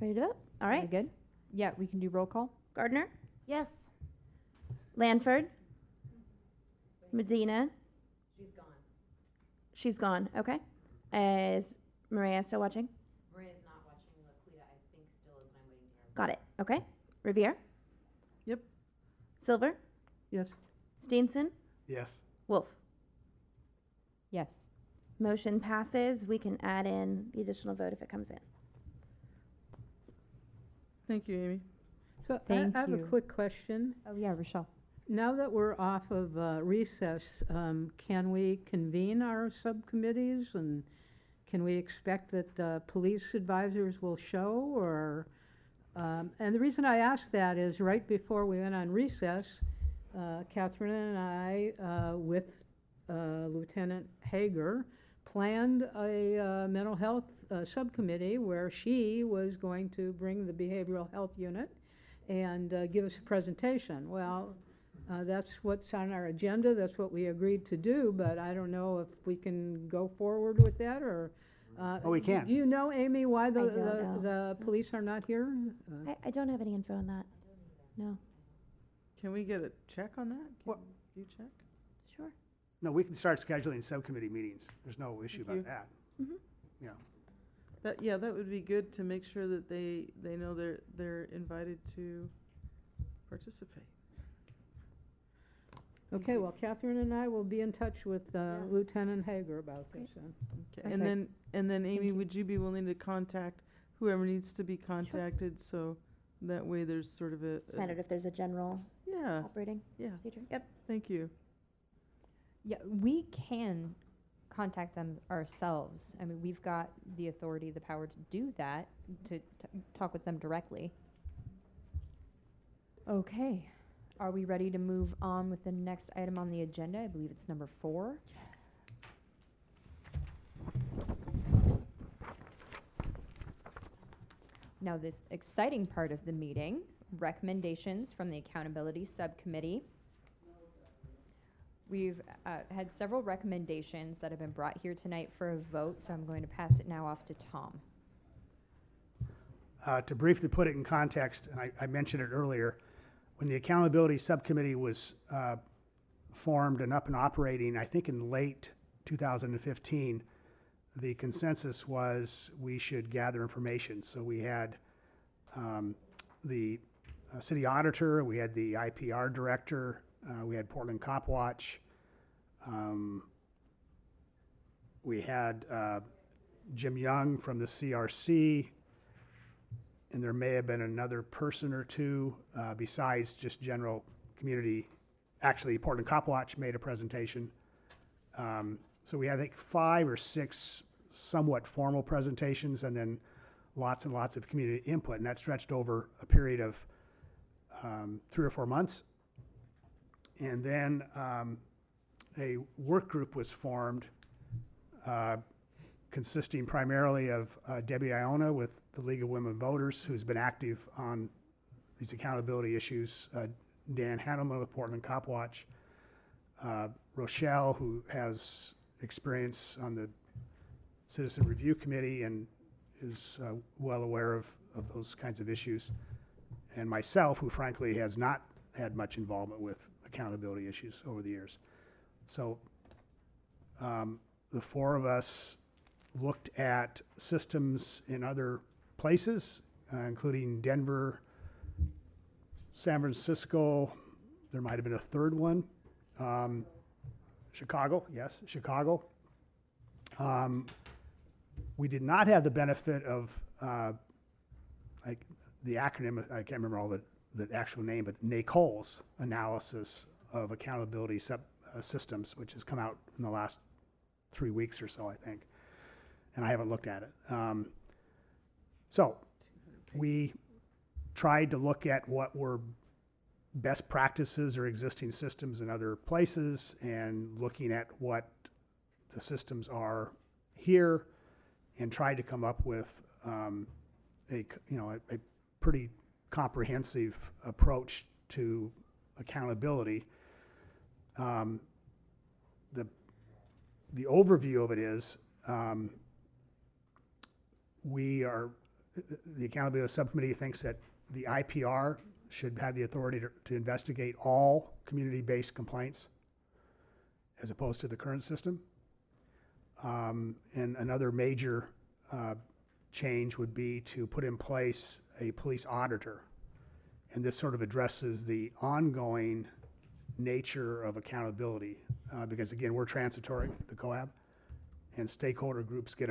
Ready to vote? All Are right. we good? Yeah, we can do roll call. Gardner? Yes. Lanford? Medina? She's gone, okay. Is Maria still watching? Maria's not watching. Laquita, I think, still is, and I'm waiting to hear. Got it, okay. Revere? Yep. Silver? Yes. Steenson? Yes. Wolf? Yes. Motion passes. We can add in the additional vote if it comes in. Thank you, Amy. So Thank I have a you. quick question. Oh, yeah, Rochelle. Now that we're off of recess, can we convene our subcommittees, and can we expect that police advisors will show, or? And the reason I ask that is right before we went on recess, Catherine and I, with Lieutenant Hager, planned a mental health subcommittee where she was going to bring the behavioral health unit and give us a presentation. Well, that's what's on our agenda, that's what we agreed to do, but I don't know if we can go forward with that, or. Oh, we can. Do you know, Amy, why don't know. the police are not here? I don't have any info on that. No. Can we get a check on that? Can What? you check? Sure. No, we can start scheduling subcommittee meetings. There's no issue Thank you. about that. Mhm. Yeah. That would be good to make sure that they know they're invited to participate. Okay, well, Catherine and I will be in touch with Lieutenant Hager about this. Okay, and then Amy, you. would you be willing to contact whoever needs to be contacted, so That way there's sort of a, Find out if there's a general yeah, operating yeah, procedure. Yep. thank you. Yeah, we can contact them ourselves. I mean, we've got the authority, the power to do that, to talk with them directly. Okay, are we ready to move on with the next item on the agenda? I believe it's number 4. Now, this exciting part of the meeting, recommendations from the Accountability Subcommittee. We've had several recommendations that have been brought here tonight for a vote, so I'm going to pass it now off to Tom. To briefly put it in context, and I mentioned it earlier, when the Accountability Subcommittee was formed and up and operating, I think in late 2015, the consensus was we should gather information. So we had the city auditor, we had the IPR director, we had Portland Cop Watch, we had Jim Young from the CRC, and there may have been another person or two besides just general community. Actually, Portland Cop Watch made a presentation. So we had, I think, 5 or 6 somewhat formal presentations, and then lots and lots of community input, and that stretched over a period of 3 or 4 months. And then a work group was formed consisting primarily of Debbie Iona with the League of Women Voters, who's been active on these accountability issues, Dan Hanneman with Portland Cop Watch, Rochelle, who has experience on the Citizen Review Committee and is well aware of those kinds of issues, and myself, who frankly has not had much involvement with accountability issues over the years. So the 4 of us looked at systems in other places, including Denver, San Francisco, there might have been a third one, Chicago, yes, Chicago. We did not have the benefit of like the acronym, I can't remember all the actual name, but NACOL's analysis of accountability systems, which has come out in the last 3 weeks or so, I think, and I haven't looked at it. So we tried to look at what were best practices or existing systems in other places, and looking at what the systems are here, and tried to come up with a pretty comprehensive approach to accountability. The overview of it is the Accountability Subcommittee thinks that the IPR should have the authority to investigate all community-based complaints as opposed to the current system. And another major change would be to put in place a police auditor. And this sort of addresses the ongoing nature of accountability, because again, we're transitory, the COAB, and stakeholder groups get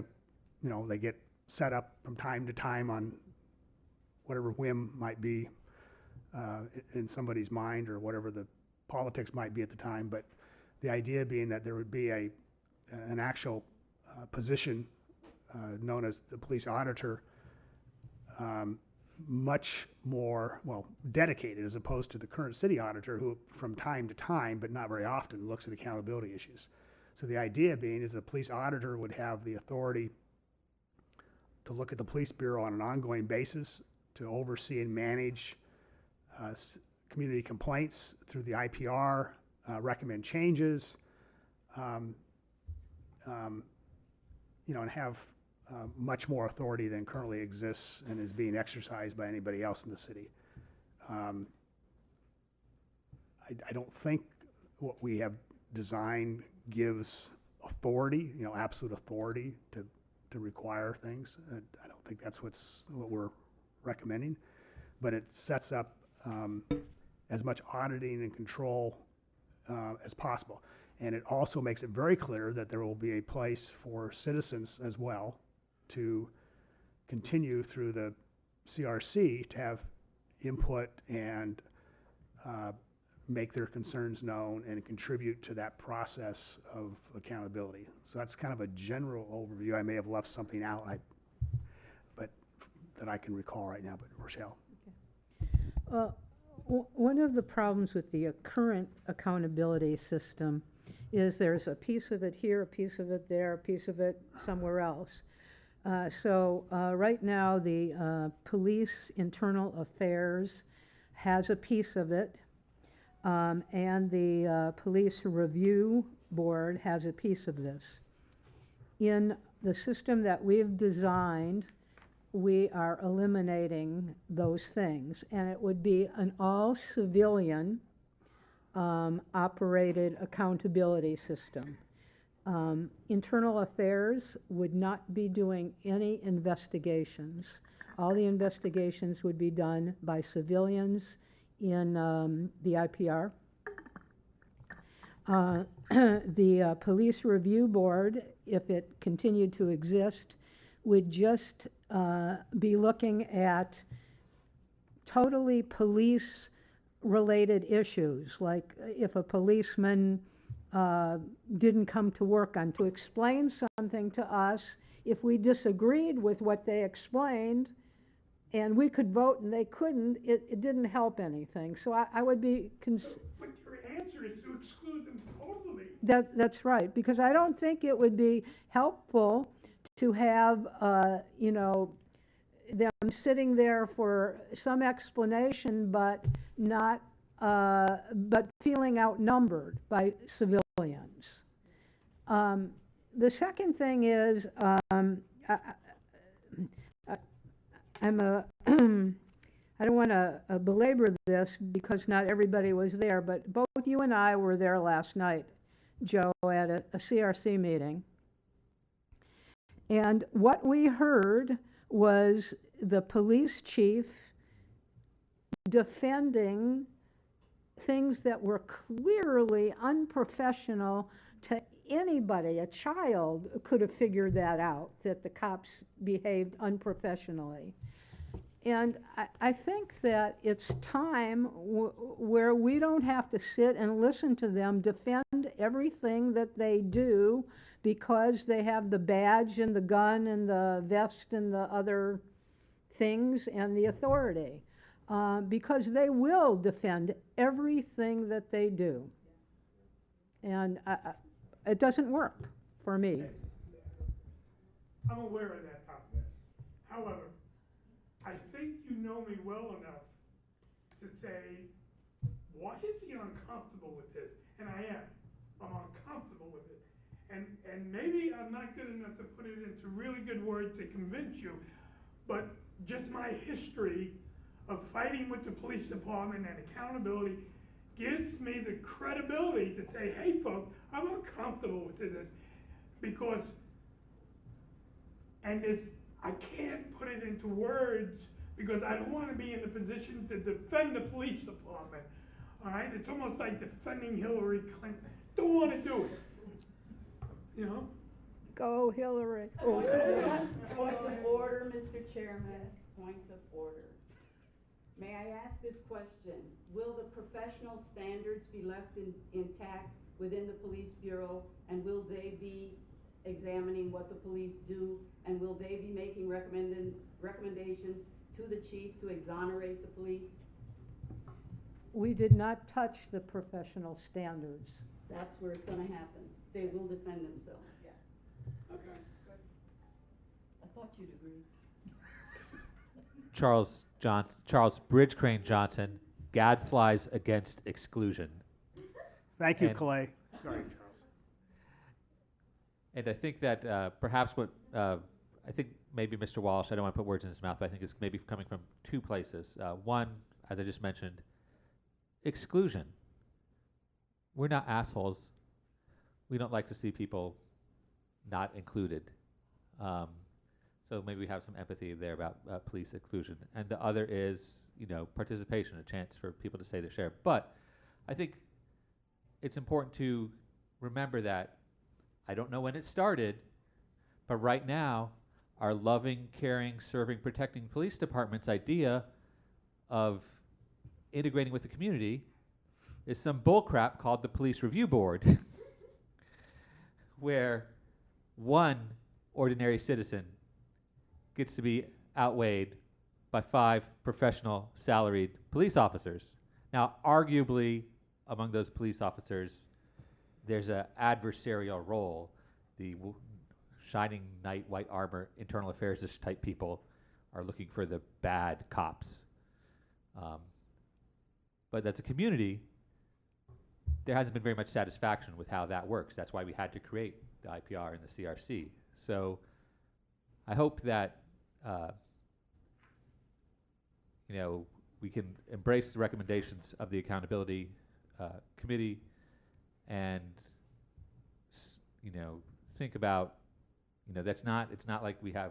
they get set up from time to time on whatever whim might be in somebody's mind, or whatever the politics might be at the time. But the idea being that there would be an actual position known as the police auditor, much more, dedicated, as opposed to the current city auditor, who from time to time, but not very often, looks at accountability issues. So the idea being is the police auditor would have the authority to look at the police bureau on an ongoing basis, to oversee and manage community complaints through the IPR, recommend changes, and have much more authority than currently exists and is being exercised by anybody else in the city. I don't think what we have designed gives authority, absolute authority to require things. I don't think that's what we're recommending, but it sets up as much auditing and control as possible. And it also makes it very clear that there will be a place for citizens as well to continue through the CRC to have input and make their concerns known and contribute to that process of accountability. So that's kind of a general overview. I may have left something out, but that I can recall right now. But Rochelle. One of the problems with the current accountability system is there's a piece of it here, a piece of it there, a piece of it somewhere else. Right now, the Police Internal Affairs has a piece of it, and the Police Review Board has a piece of this. In the system that we've designed, we are eliminating those things, and it would be an all-civilian operated accountability system. Internal Affairs would not be doing any investigations. All the investigations would be done by civilians in the IPR. The Police Review Board, if it continued to exist, would just be looking at totally police-related issues, like if a policeman didn't come to work to explain something to us, if we disagreed with what they explained, and we could vote and they couldn't, it didn't help anything. So I would be... But your answer is to exclude them totally. That's right, because I don't think it would be helpful to have, you know, them sitting there for some explanation, but not, but feeling outnumbered by civilians. The second thing is, I'm a, I don't want to belabor this because not everybody was there, but both you and I were there last night, Joe, at a CRC meeting. And what we heard was the police chief defending things that were clearly unprofessional to anybody. A child could have figured that out, that the cops behaved unprofessionally. And I think that it's time where we don't have to sit and listen to them defend everything that they do because they have the badge and the gun and the vest and the other things and the authority. Because they will defend everything that they do. And it doesn't work for me. I'm aware of that, Tom. However, I think you know me well enough to say, why is he uncomfortable with this? And I am. I'm uncomfortable with it. And maybe I'm not good enough to put it into really good words to convince you, but just my history of fighting with the police department and accountability gives me the credibility to say, hey folks, I'm uncomfortable with this because, I can't put it into words because I don't want to be in the position to defend the police department. All right, it's almost like defending Hillary Clinton. Don't want to do it. You know? Go Hillary. Point of order, Mr. Chairman. Point of order. May I ask this question? Will the professional standards be left intact within the Police Bureau, and will they be examining what the police do, and will they be making recommendations to the chief to exonerate the police? We did not touch the professional standards. That's where it's going to happen. They will defend themselves. Okay. I thought you'd agree. Charles Bridge Crane Johnson, Gadflies Against Exclusion. Thank you, And- Clay. Sorry, Charles. And I think that perhaps what, I think maybe Mr. Walsh, I don't want to put words in his mouth, but I think it's maybe coming from two places. One, as I just mentioned, exclusion. We're not assholes. We don't like to see people not included. So maybe we have some empathy there about police exclusion. And the other is, you know, participation, a chance for people to say their share. But I think it's important to remember that I don't know when it started, but right now, our loving, caring, serving, protecting police department's idea of integrating with the community is some bullcrap called the Police Review Board, where one ordinary citizen gets to be outweighed by 5 professional salaried police officers. Now, arguably, among those police officers, there's an adversarial role. The shining knight, white armor, internal affairs-ish type people are looking for the bad cops. But as a community, there hasn't been very much satisfaction with how that works. That's why we had to create the IPR and the CRC. So I hope that we can embrace the recommendations of the accountability committee and think about it's not like we have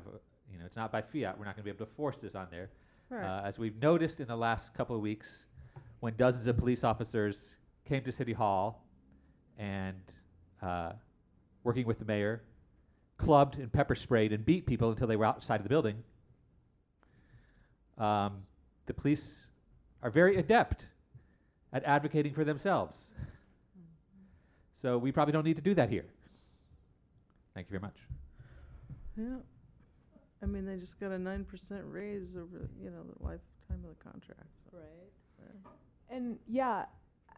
it's not by fiat. We're not going to be able to force this on there. Right. As we've noticed in the last couple of weeks, when dozens of police officers came to City Hall and working with the mayor, clubbed and pepper sprayed and beat people until they were outside of the building. The police are very adept at advocating for themselves. So we probably don't need to do that here. Thank you very much. Yeah. I mean, they just got a 9% raise over, the lifetime of the contract. So. Right. Yeah. And yeah,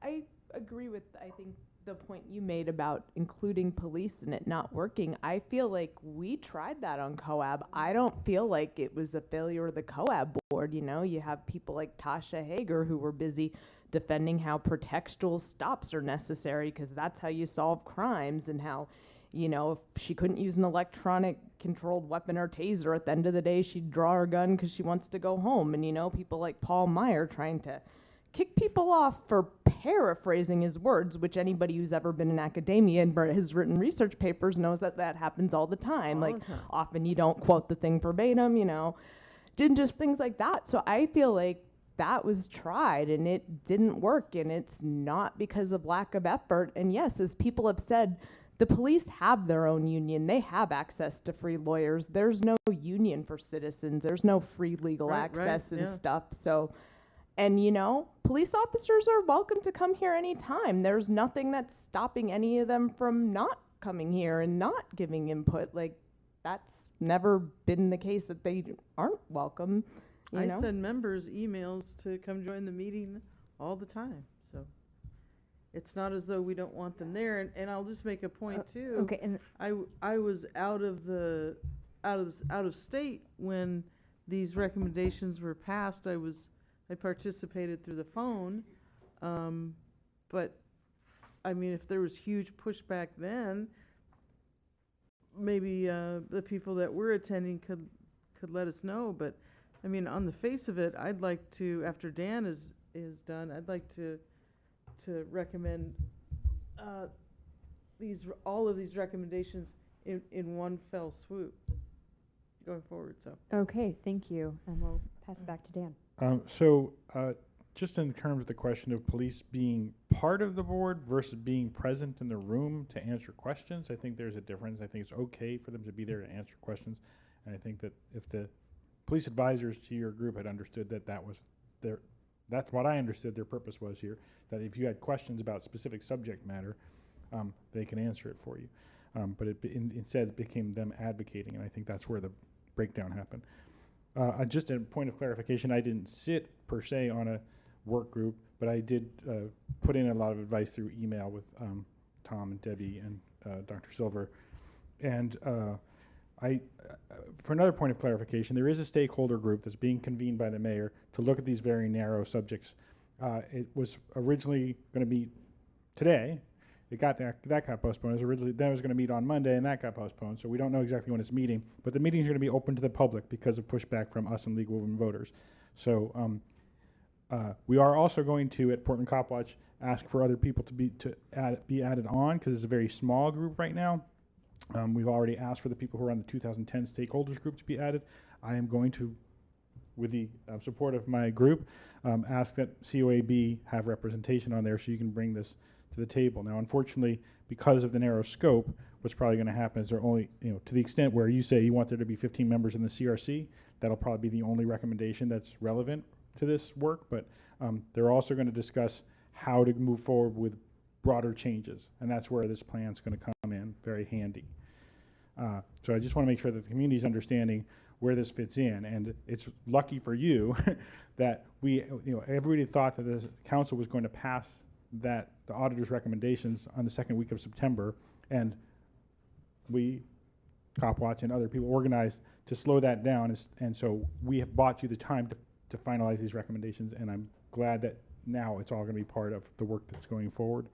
I agree with, I think, the point you made about including police and it not working. I feel like we tried that on COAB. I don't feel like it was a failure of the COAB board. You have people like Tasha Hager who were busy defending how pretextual stops are necessary because that's how you solve crimes, and how, if she couldn't use an electronic controlled weapon or taser, at the end of the day, she'd draw her gun because she wants to go home. And, people like Paul Meyer trying to kick people off for paraphrasing his words, which anybody who's ever been in academia and has written research papers knows that happens all the time. Often you don't quote the thing verbatim, and just things like that. So I feel like that was tried and it didn't work, and it's not because of lack of effort. And yes, as people have said, the police have their own union. They have access to free lawyers. There's no union for citizens. There's no free legal access and stuff. So, and police officers are welcome to come here anytime. There's nothing that's stopping any of them from not coming here and not giving input. That's never been the case that they aren't welcome. I send members emails to come join the meeting all the time. So it's not as though we don't want them there. And I'll just make a point too. Okay. And I was out of state when these recommendations were passed. I participated through the phone, but I mean, if there was huge pushback then, maybe the people that were attending could let us know. But I mean, on the face of it, I'd like to, after Dan is done, I'd like to recommend all of these recommendations in one fell swoop going forward. So okay, thank you, and we'll pass it back to Dan. Just in terms of the question of police being part of the board versus being present in the room to answer questions, I think there's a difference. I think it's okay for them to be there to answer questions. And I think that if the police advisors to your group had understood that was that's what I understood their purpose was here, that if you had questions about specific subject matter, they can answer it for you. But instead it became them advocating, and I think that's where the breakdown happened. Just a point of clarification, I didn't sit per se on a work group, but I did put in a lot of advice through email with Tom and Debbie and Dr. Silver. And for another point of clarification, there is a stakeholder group that's being convened by the mayor to look at these very narrow subjects. It was originally going to be today. That got postponed. Then it was going to meet on Monday, and that got postponed. So we don't know exactly when it's meeting, but the meeting is going to be open to the public because of pushback from us and League of Women Voters. So we are also going to, at Portland Cop Watch, ask for other people to be added on, because it's a very small group right now. We've already asked for the people who are on the 2010 stakeholders group to be added. I am going to, with the support of my group, ask that COAB have representation on there so you can bring this to the table. Now, unfortunately, because of the narrow scope, what's probably going to happen is there only, to the extent where you say you want there to be 15 members in the CRC, that'll probably be the only recommendation that's relevant to this work, but they're also going to discuss how to move forward with broader changes, and that's where this plan's going to come in very handy. So I just want to make sure that the community's understanding where this fits in, and it's lucky for you that everybody thought that the council was going to pass the auditor's recommendations on the second week of September, and we, CopWatch and other people organized to slow that down, and so we have bought you the time to finalize these recommendations, and I'm glad that now it's all going to be part of the work that's going forward.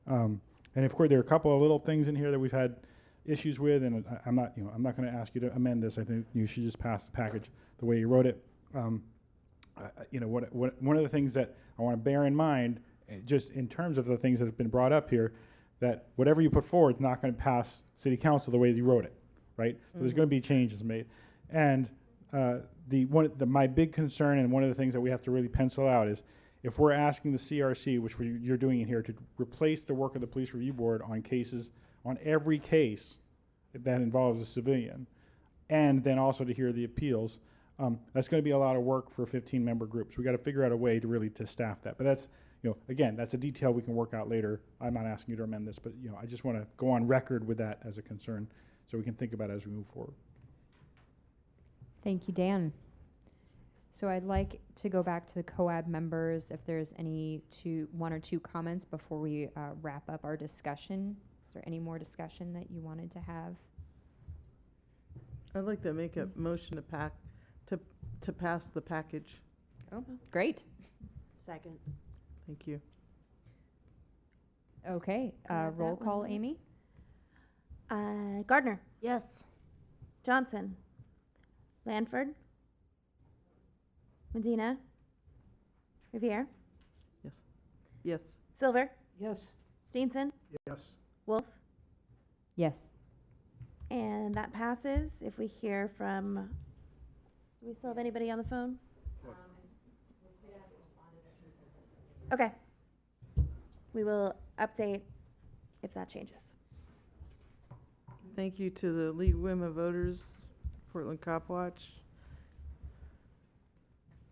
And of course, there are a couple of little things in here that we've had issues with, and I'm not going to ask you to amend this. I think you should just pass the package the way you wrote it. One of the things that I want to bear in mind, just in terms of the things that have been brought up here, that whatever you put forward is not going to pass City Council the way you wrote it, right? So there's going to be changes made, and my big concern, and one of the things that we have to really pencil out, is if we're asking the CRC, which you're doing in here, to replace the work of the Police Review Board on every case that involves a civilian, and then also to hear the appeals, that's going to be a lot of work for 15-member groups. We got to figure out a way to staff that. But that's, again, that's a detail we can work out later. I'm not asking you to amend this, but I just want to go on record with that as a concern, so we can think about it as we move forward. Thank you, Dan. So I'd like to go back to the COAB members if there's one or two comments before we wrap up our discussion. Is there any more discussion that you wanted to have? I'd like to make a motion to pass the package. Oh, great. Second. Thank you. Okay, Grab roll that call, one. Amy? Gardner, Yes. Johnson, Lanford, Medina, Riviere, Yes. Yes. Silver, Yes. Steenson, Yes. Wolf, Yes. and that passes. If we hear from, do we still have anybody on the phone? Okay. We will update if that changes. Thank you to the League of Women Voters, Portland CopWatch,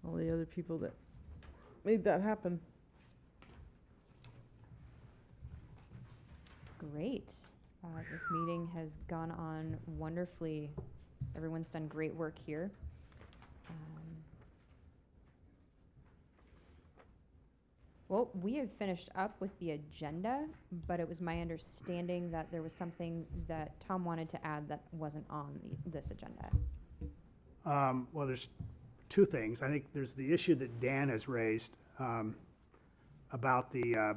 all the other people that made that happen. Great. This meeting has gone on wonderfully. Everyone's done great work here. Well, we have finished up with the agenda, but it was my understanding that there was something that Tom wanted to add that wasn't on this agenda. Well, there's two things. I think there's the issue that Dan has raised about the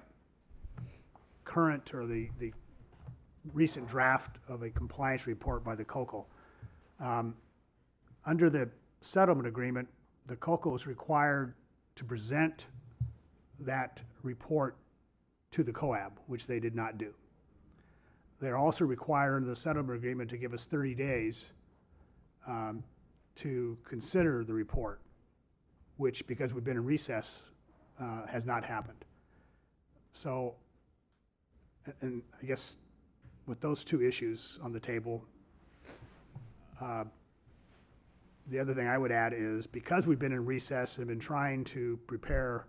current or the recent draft of a compliance report by the COCO. Under the settlement agreement, the COCO is required to present that report to the COAB, which they did not do. They're also required under the settlement agreement to give us 30 days to consider the report, which, because we've been in recess, has not happened. So, and I guess with those two issues on the table, the other thing I would add is, because we've been in recess and been trying to prepare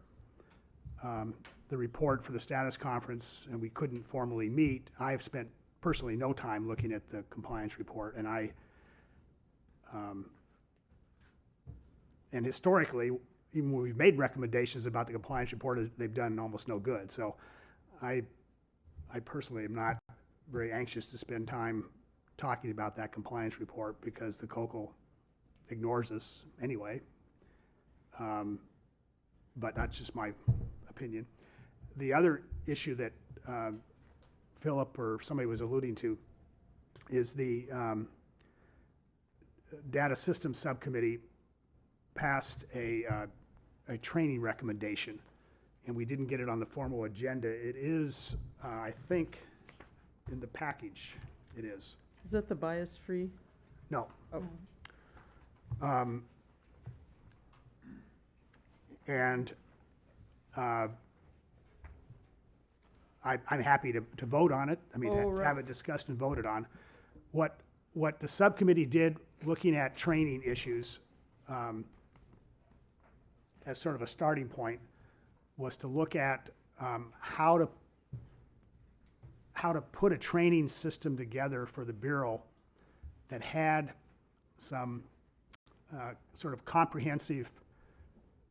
the report for the status conference, and we couldn't formally meet, I've spent personally no time looking at the compliance report, and and historically, even when we've made recommendations about the compliance report, they've done almost no good. So I personally am not very anxious to spend time talking about that compliance report, because the COCO ignores us anyway. But that's just my opinion. The other issue that Philip or somebody was alluding to is the Data Systems Subcommittee passed a training recommendation, and we didn't get it on the formal agenda. It is, I think, in the package. It is. Is that the bias-free? No. Oh. And I'm happy to vote on it. I mean, to have it discussed and voted on. What the subcommittee did, looking at training issues, as sort of a starting point, was to look at how to put a training system together for the Bureau that had some sort of comprehensive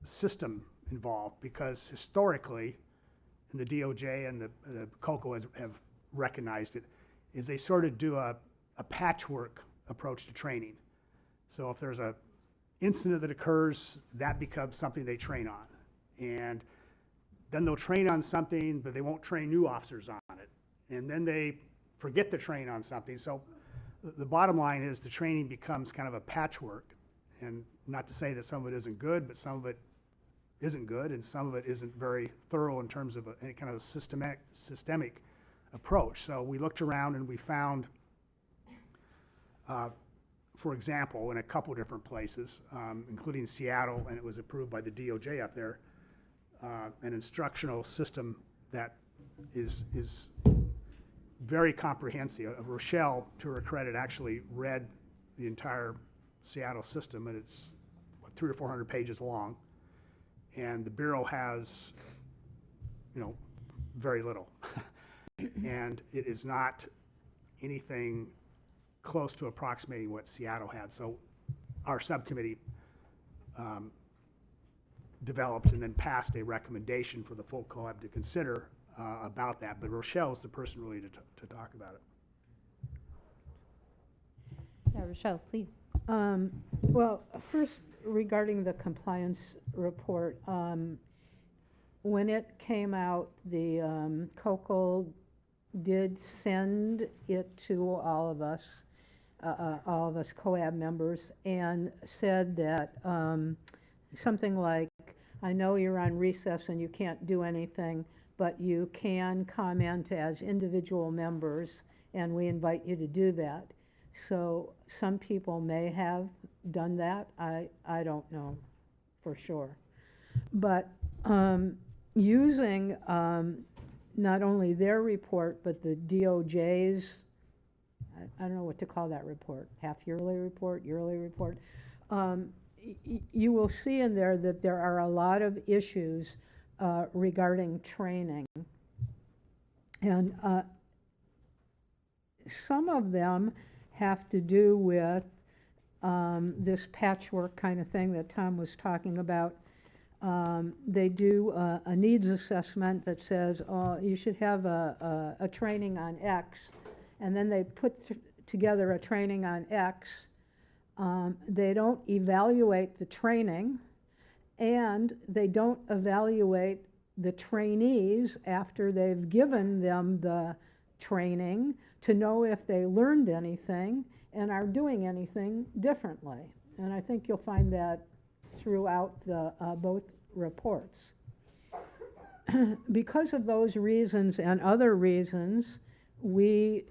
system involved, because historically, and the DOJ and the COCO have recognized it, is they sort of do a patchwork approach to training. So if there's a incident that occurs, that becomes something they train on. And then they'll train on something, but they won't train new officers on it. And then they forget to train on something. So the bottom line is the training becomes kind of a patchwork. And not to say that some of it isn't good, but some of it isn't good, and some of it isn't very thorough in terms of any kind of a systemic approach. So we looked around and we found, for example, in a couple different places, including Seattle, and it was approved by the DOJ up there, an instructional system that is very comprehensive. Rochelle, to her credit, actually read the entire Seattle system, and it's 300 or 400 pages long. And the Bureau has, very little. And it is not anything close to approximating what Seattle had. So our subcommittee developed and then passed a recommendation for the full COAB to consider about that. But Rochelle is the person really to talk about it. Yeah, Rochelle, please. Well, first, regarding the compliance report, when it came out, the COCO did send it to all of us COAB members, and said that something like, I know you're on recess and you can't do anything, but you can comment as individual members, and we invite you to do that. So some people may have done that. I don't know for sure. But using not only their report, but the DOJ's, I don't know what to call that report, half-yearly report, yearly report, you will see in there that there are a lot of issues regarding training. And some of them have to do with this patchwork kind of thing that Tom was talking about. They do a needs assessment that says, oh, you should have a training on X, and then they put together a training on X. They don't evaluate the training, and they don't evaluate the trainees after they've given them the training to know if they learned anything and are doing anything differently. And I think you'll find that throughout the both reports. Because of those reasons and other reasons, we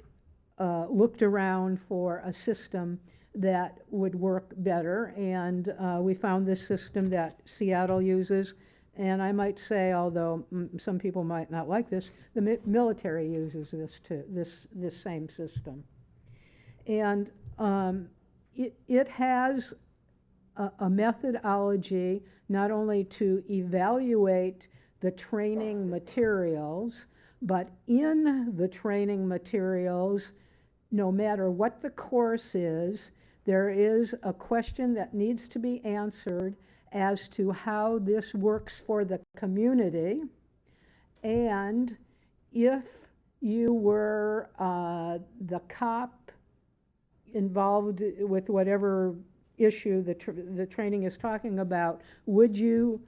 looked around for a system that would work better, and we found this system that Seattle uses. And I might say, although some people might not like this, the military uses this same system. And it has a methodology not only to evaluate the training materials, but in the training materials, no matter what the course is, there is a question that needs to be answered as to how this works for the community. And if you were the cop involved with whatever issue the training is talking about, would you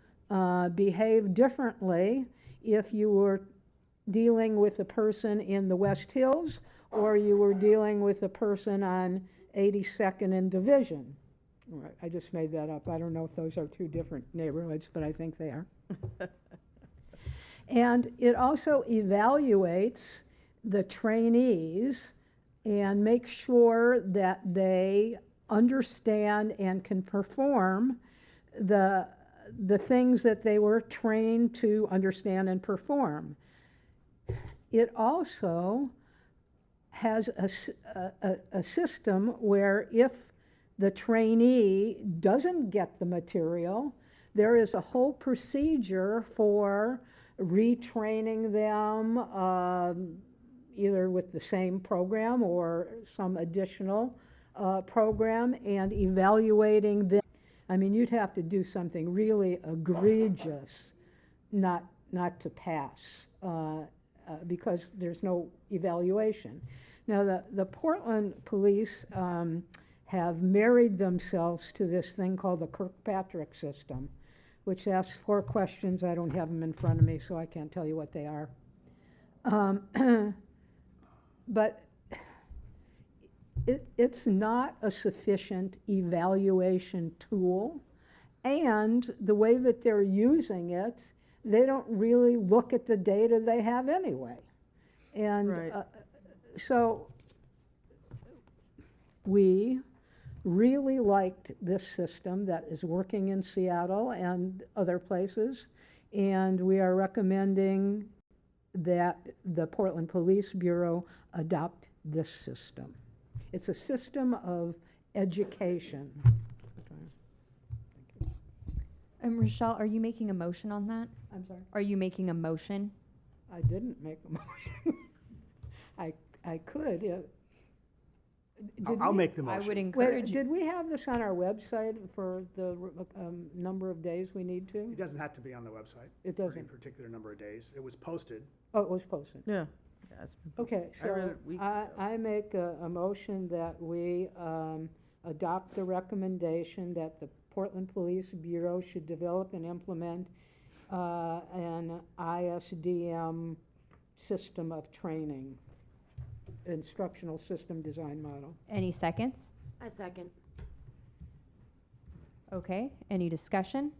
behave differently if you were dealing with a person in the West Hills or you were dealing with a person on 82nd and Division? Right, I just made that up. I don't know if those are two different neighborhoods, but I think they are. And it also evaluates the trainees and makes sure that they understand and can perform the things that they were trained to understand and perform. It also has a system where if the trainee doesn't get the material, there is a whole procedure for retraining them, either with the same program or some additional program, and evaluating them. I mean, you'd have to do something really egregious not to pass, because there's no evaluation. Now, the Portland police have married themselves to this thing called the Kirkpatrick system, which asks 4 questions. I don't have them in front of me, so I can't tell you what they are. But it's not a sufficient evaluation tool, and the way that they're using it, they don't really look at the data they have anyway. And Right. So we really liked this system that is working in Seattle and other places, and we are recommending that the Portland Police Bureau adopt this system. It's a system of education. Rochelle, are you making a motion on that? I'm sorry? Are you making a motion? I didn't make a motion. I could, yeah. I'll make the I motion. would Wait, encourage. did we have this on our website for the number of days we need to? It doesn't have to be on the website. It for any doesn't. particular number of days. It was posted. Oh, it was posted. Yeah. Yeah, it's been Okay, I read so it weeks ago. I make a motion that we adopt the recommendation that the Portland Police Bureau should develop and implement an ISDM system of training, instructional system design model. Any seconds? I second. Okay, any discussion?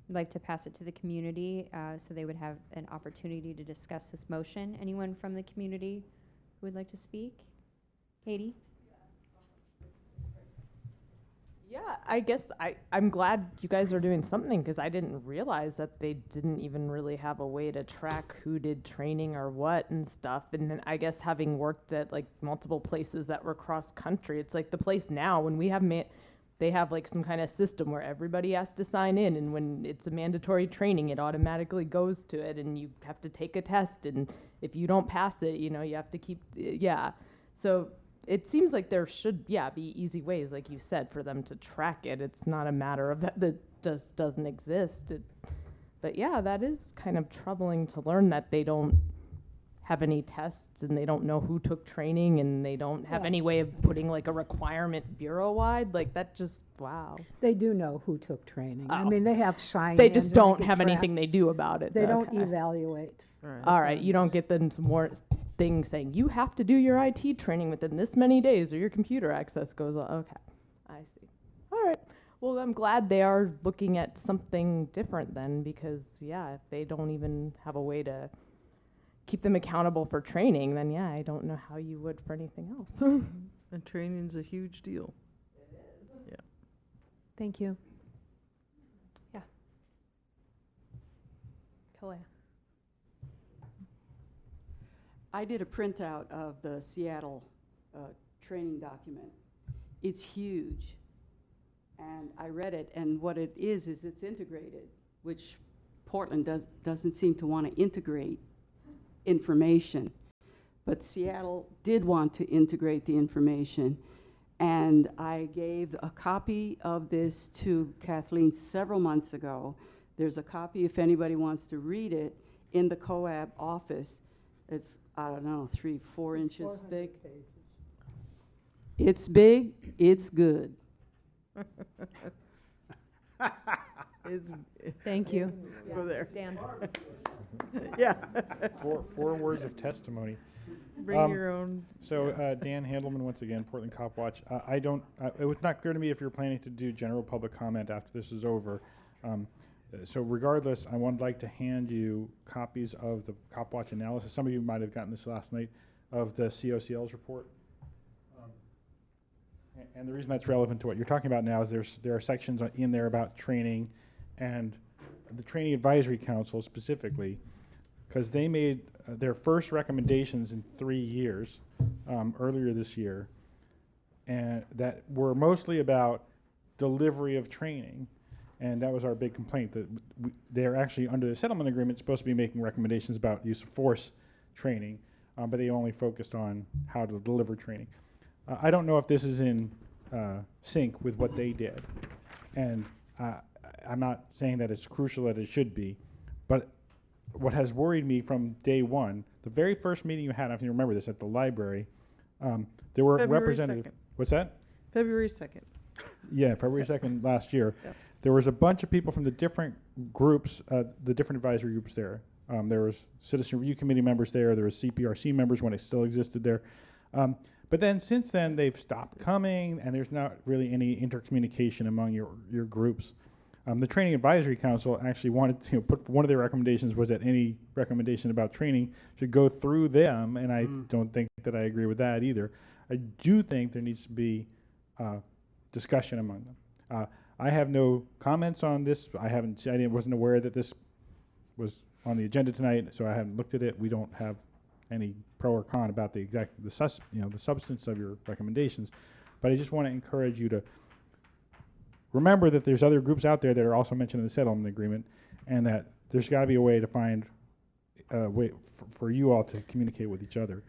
I'd like to pass it to the community so they would have an opportunity to discuss this motion. Anyone from the community who would like to speak? Katie? Yeah, I guess I'm glad you guys are doing something, because I didn't realize that they didn't even really have a way to track who did training or what and stuff. And then I guess having worked at like multiple places that were cross country, it's like the place now when we have they have like some kind of system where everybody has to sign in, and when it's a mandatory training, it automatically goes to it, and you have to take a test, and if you don't pass it, you have to keep, So it seems like there should, be easy ways, like you said, for them to track it. It's not a matter of that just doesn't exist. But yeah, that is kind of troubling to learn that they don't have any tests, and they don't know who took training, and they don't have Yeah. any way of putting like a requirement bureau-wide. Like that just, wow. They do know who took training. I Oh. mean, they have sign-ins. They just and don't can have track. anything they do about it. They don't Okay. evaluate. All right, you don't get them some more things saying you have to do your IT training within this many days or your computer access goes on. Okay, I see. All right. Well, I'm glad they are looking at something different then, because if they don't even have a way to keep them accountable for training, then I don't know how you would for anything else. And training's a huge deal. Yeah. Thank you. Yeah. Kalea. I did a printout of the Seattle training document. It's huge. And I read it, and what it is it's integrated, which Portland doesn't seem to want to integrate information. But Seattle did want to integrate the information. And I gave a copy of this to Kathleen several months ago. There's a copy, if anybody wants to read it, in the COAB office. It's, 3-4 inches thick. It's big, it's good. Thank you. Go there. Dan. Yeah. Four words of testimony. Bring your own. So Dan Handelman, once again, Portland Cop Watch. It was not clear to me if you're planning to do general public comment after this is over. So regardless, I would like to hand you copies of the Cop Watch analysis. Some of you might have gotten this last night, of the COCL's report. And the reason that's relevant to what you're talking about now is there are sections in there about training, and the Training Advisory Council specifically, because they made their first recommendations in 3 years earlier this year, and that were mostly about delivery of training. And that was our big complaint, that they're actually, under the settlement agreement, supposed to be making recommendations about use of force training, but they only focused on how to deliver training. I don't know if this is in sync with what they did. And I'm not saying that it's crucial that it should be, but what has worried me from day one, the very first meeting you had, I don't know if you remember this, at the library, there were February representatives. 2nd. What's that? February 2nd. Yeah, February 2nd last year. Yep. There was a bunch of people from the different groups, the different advisory groups there. There was Citizen Review Committee members there. There was CPRC members when it still existed there. But then since then, they've stopped coming, and there's not really any intercommunication among your groups. The Training Advisory Council actually wanted to put one of their recommendations was that any recommendation about training should go through them, and I don't think that I agree with that either. I do think there needs to be discussion among them. I have no comments on this. I wasn't aware that this was on the agenda tonight, so I haven't looked at it. We don't have any pro or con about the substance of your recommendations, but I just want to encourage you to remember that there's other groups out there that are also mentioned in the settlement agreement, and that there's got to be a way to find a way for you all to communicate with each other.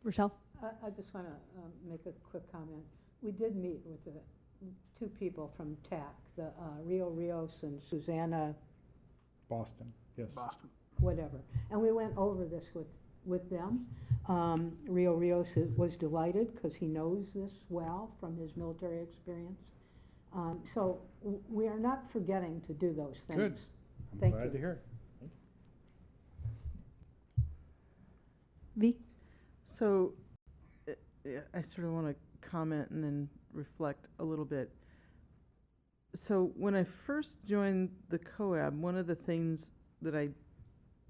Rochelle? I just want to make a quick comment. We did meet with the two people from TAC, the Rio Rios and Susanna Boston, yes. Boston. whatever. And we went over this with them. Rio Rios was delighted because he knows this well from his military experience. So we are not forgetting to do those things. Good. I'm Thank glad you. to hear it. V? So I sort of want to comment and then reflect a little bit. So when I first joined the COAB, one of the things that I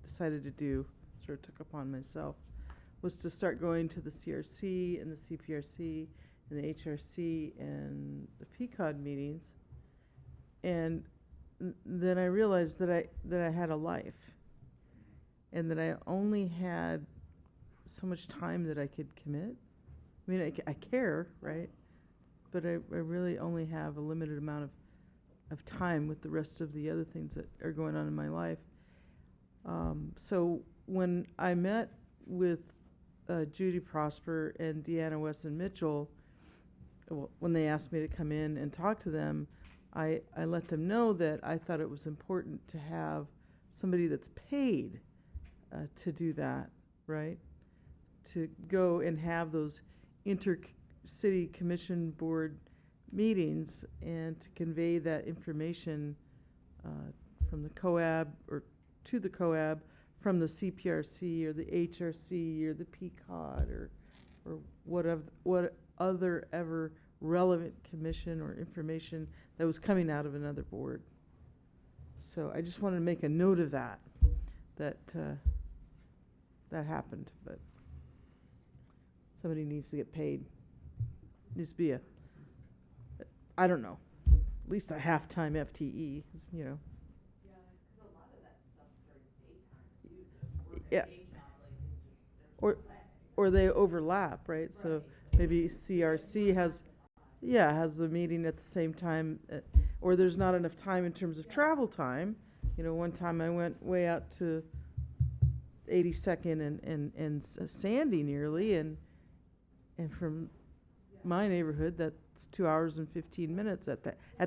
decided to do, sort of took upon myself, was to start going to the CRC and the CPRC and the HRC and the PCOD meetings. And then I realized that I had a life, and that I only had so much time that I could commit. I mean, I care, right? But I really only have a limited amount of time with the rest of the other things that are going on in my life. So when I met with Judy Prosper and Deanna Wesson Mitchell, when they asked me to come in and talk to them, I let them know that I thought it was important to have somebody that's paid to do that, right? To go and have those inter-city commission board meetings and to convey that information from the COAB or to the COAB from the CPRC or the HRC or the PCOD or what other ever relevant commission or information that was coming out of another board. So I just wanted to make a note of that happened, but somebody needs to get paid. Needs to be I don't know, at least a half-time FTE, you know. Yeah, because a lot of that stuff's during daytime too, so if you work Yeah. a day job, like, Or they overlap, right? So maybe CRC has the meeting at the same time, or there's not enough time in terms of travel time. You know, one time I went way out to 82nd and Sandy nearly, and from my neighborhood, that's 2 hours and 15 minutes at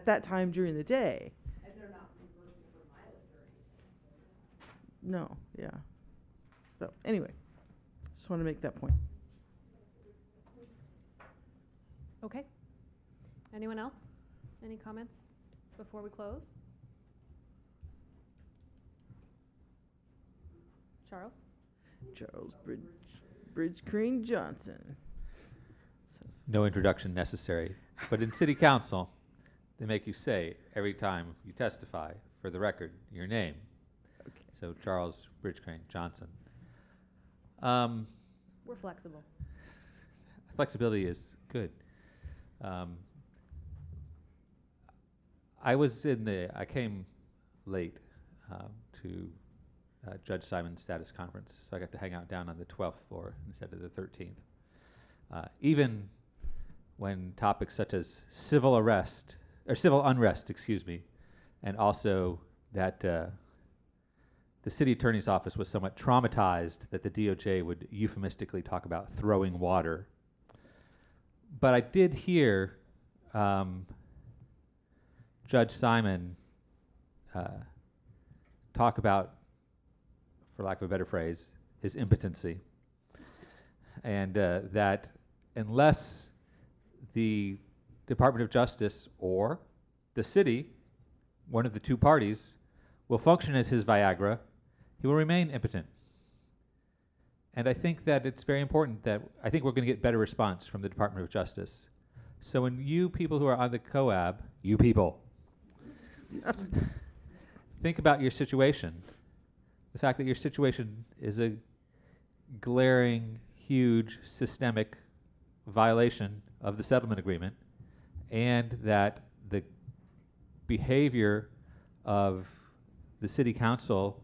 that time during the day. and they're not reimbursing for mileage or anything. No, yeah. So anyway, just want to make that point. Okay. Anyone else? Any comments before we close? Charles? Charles Bridge Crane Johnson. No introduction necessary. But in city council, they make you say every time you testify, for the record, your name. Okay. So Charles Bridgecrane Johnson. We're flexible. Flexibility is good. I came late to Judge Simon's status conference, so I got to hang out down on the 12th floor instead of the 13th. Even when topics such as civil arrest or civil unrest, excuse me, and also that the city attorney's office was somewhat traumatized that the DOJ would euphemistically talk about throwing water. But I did hear Judge Simon talk about, for lack of a better phrase, his impotency. And that unless the Department of Justice or the city, one of the two parties, will function as his Viagra, he will remain impotent. And I think that it's very important that I think we're going to get better response from the Department of Justice. So when you people who are on the COAB, you people, think about your situation. The fact that your situation is a glaring, huge, systemic violation of the settlement agreement, and that the behavior of the city council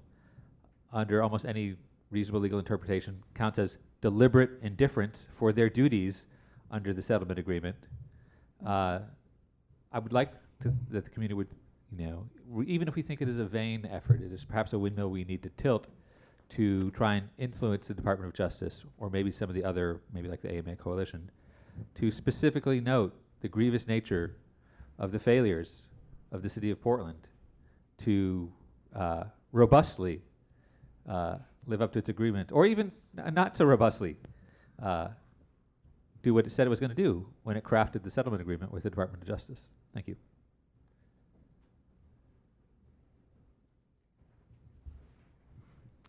under almost any reasonable legal interpretation counts as deliberate indifference for their duties under the settlement agreement. I would like that the community would, even if we think it is a vain effort, it is perhaps a windmill we need to tilt to try and influence the Department of Justice, or maybe some of the other, maybe like the AMA Coalition, to specifically note the grievous nature of the failures of the city of Portland to robustly live up to its agreement, or even not so robustly do what it said it was going to do when it crafted the settlement agreement with the Department of Justice. Thank you.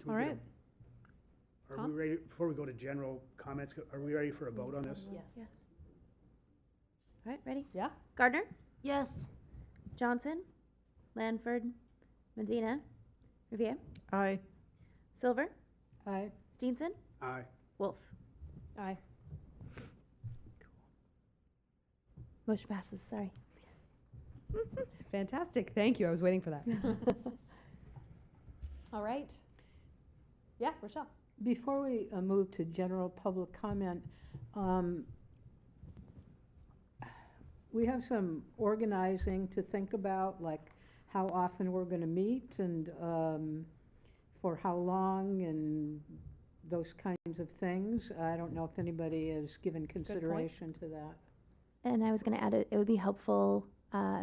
All right. Are Tom? we ready, before we go to general comments, are we ready for a vote on this? Yes. Yeah. All right, ready? Yeah? Gardner? Yes. Johnson? Lanford? Medina? Riviere? Aye. Silver? Aye. Steenson? Aye. Wolf? Aye. Motion passes, sorry. Fantastic. Thank you. I was waiting for that. All right. Yeah, Rochelle. Before we move to general public comment, we have some organizing to think about, like how often we're going to meet and for how long and those kinds of things. I don't know if anybody has given consideration to that. And I was going to add, it would be helpful,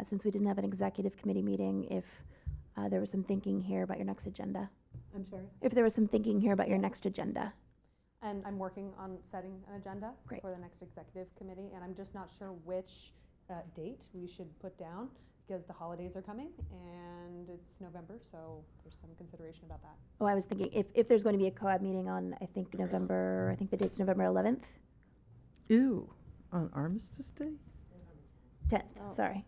since we didn't have an executive committee meeting, if there was some thinking here about your next agenda. I'm sorry? If there was some thinking here about your next agenda. And I'm working on setting an agenda Great. for the next executive committee, and I'm just not sure which date we should put down, because the holidays are coming, and it's November, so there's some consideration about that. Oh, I was thinking if there's going to be a co-op meeting on, I think the date's November 11th? Ew. On Armistice Day? 10th, sorry.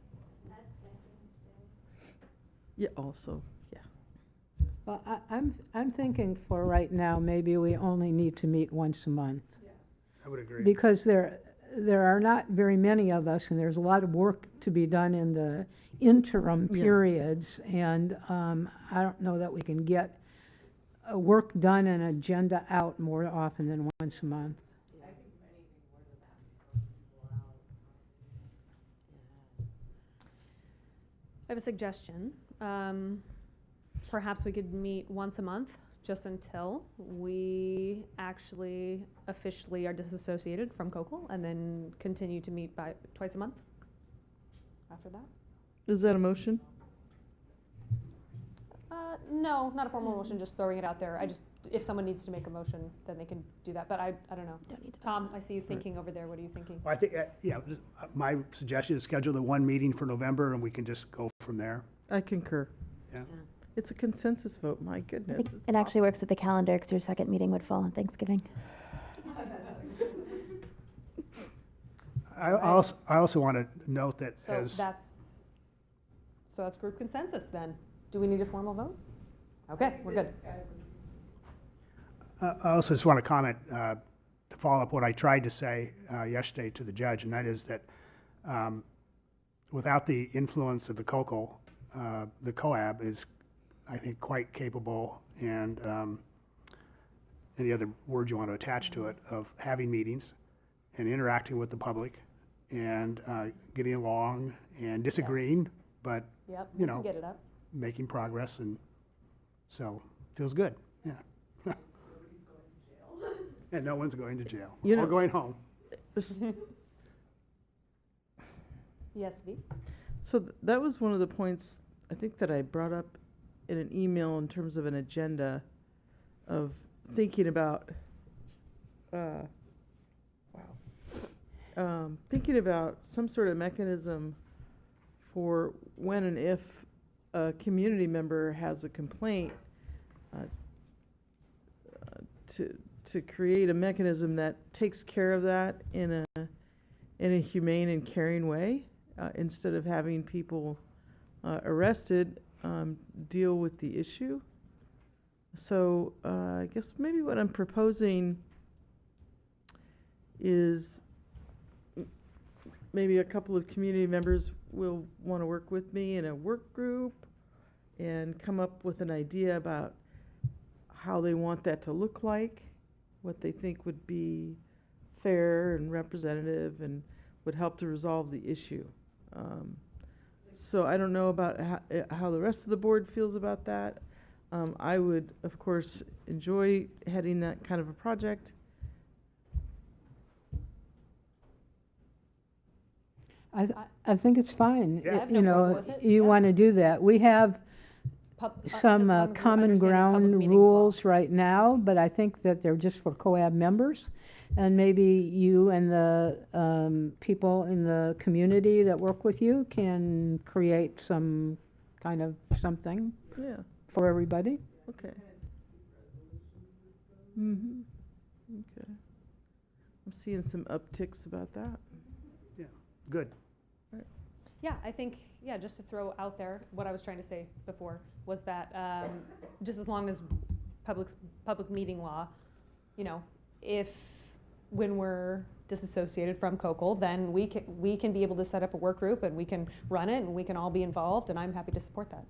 Yeah, also, yeah. Well, I'm thinking for right now, maybe we only need to meet once a month. I would agree. Because there are not very many of us, and there's a lot of work to be done in the interim Yeah. periods, and I don't know that we can get work done and agenda out more often than once a month. I have a suggestion. Perhaps we could meet once a month, just until we actually officially are disassociated from COCL, and then continue to meet by twice a month after that. Is that a motion? No, not a formal motion, just throwing it out there. If someone needs to make a motion, then they can do that, but I don't know. Don't need to. Tom, I see you thinking over there. What are you thinking? Well, I think, my suggestion is schedule the one meeting for November, and we can just go from there. I concur. Yeah. It's a consensus vote, my I goodness. think it's it actually works with the calendar because your second meeting would fall on Thanksgiving. I also want to note that So as, that's group consensus then. Do we need a formal vote? Okay, we're good. I also just want to comment, to follow up what I tried to say yesterday to the judge, and that is that without the influence of the COCL, the COAB is, I think, quite capable, and any other word you want to attach to it, of having meetings and interacting with the public and getting along and disagreeing, but, Yep, you we know, can get it up. making progress, and so, feels good, yeah. And no one's going to jail, You or know- going home. Yes, V? So that was one of the points I think that I brought up in an email in terms of an agenda of thinking about, thinking about some sort of mechanism for when and if a community member has a complaint, to create a mechanism that takes care of that in a humane and caring way, instead of having people arrested, deal with the issue. So I guess maybe what I'm proposing is maybe a couple of community members will want to work with me in a work group and come up with an idea about how they want that to look like, what they think would be fair and representative and would help to resolve the issue. So I don't know about how the rest of the board feels about that. I would, of course, enjoy heading that kind of a project. I think it's fine. Yeah. I have You no problem know, with it, you yeah. want to do that. We have As some long as we common understand the public ground meetings law. rules right now, but I think that they're just for COAB members. And maybe you and the people in the community that work with you can create some kind of something Yeah, for everybody. okay. Mm-hmm. Okay. I'm seeing some upticks about that. Good. Yeah, I think, yeah, just to throw out there, what I was trying to say before was that just as long as public meeting law, you know, if, when we're disassociated from COCL, then we can be able to set up a work group and we can run it and we can all be involved, and I'm happy to support that.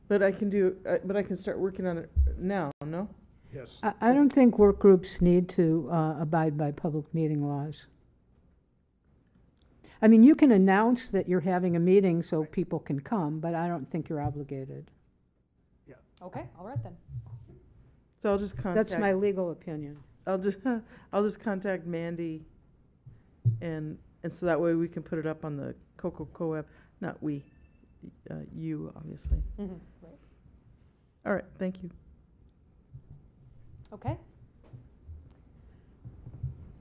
But I can start working on it now, no? Yes. I don't think work groups need to abide by public meeting laws. I mean, you can announce that you're having a meeting so people can come, but I don't think you're obligated. Okay, all right then. So I'll just contact. That's my legal opinion. I'll just contact Mandy, and so that way we can put it up on the COAB. Not we, you obviously. Mhm, right. All right, thank you. Okay.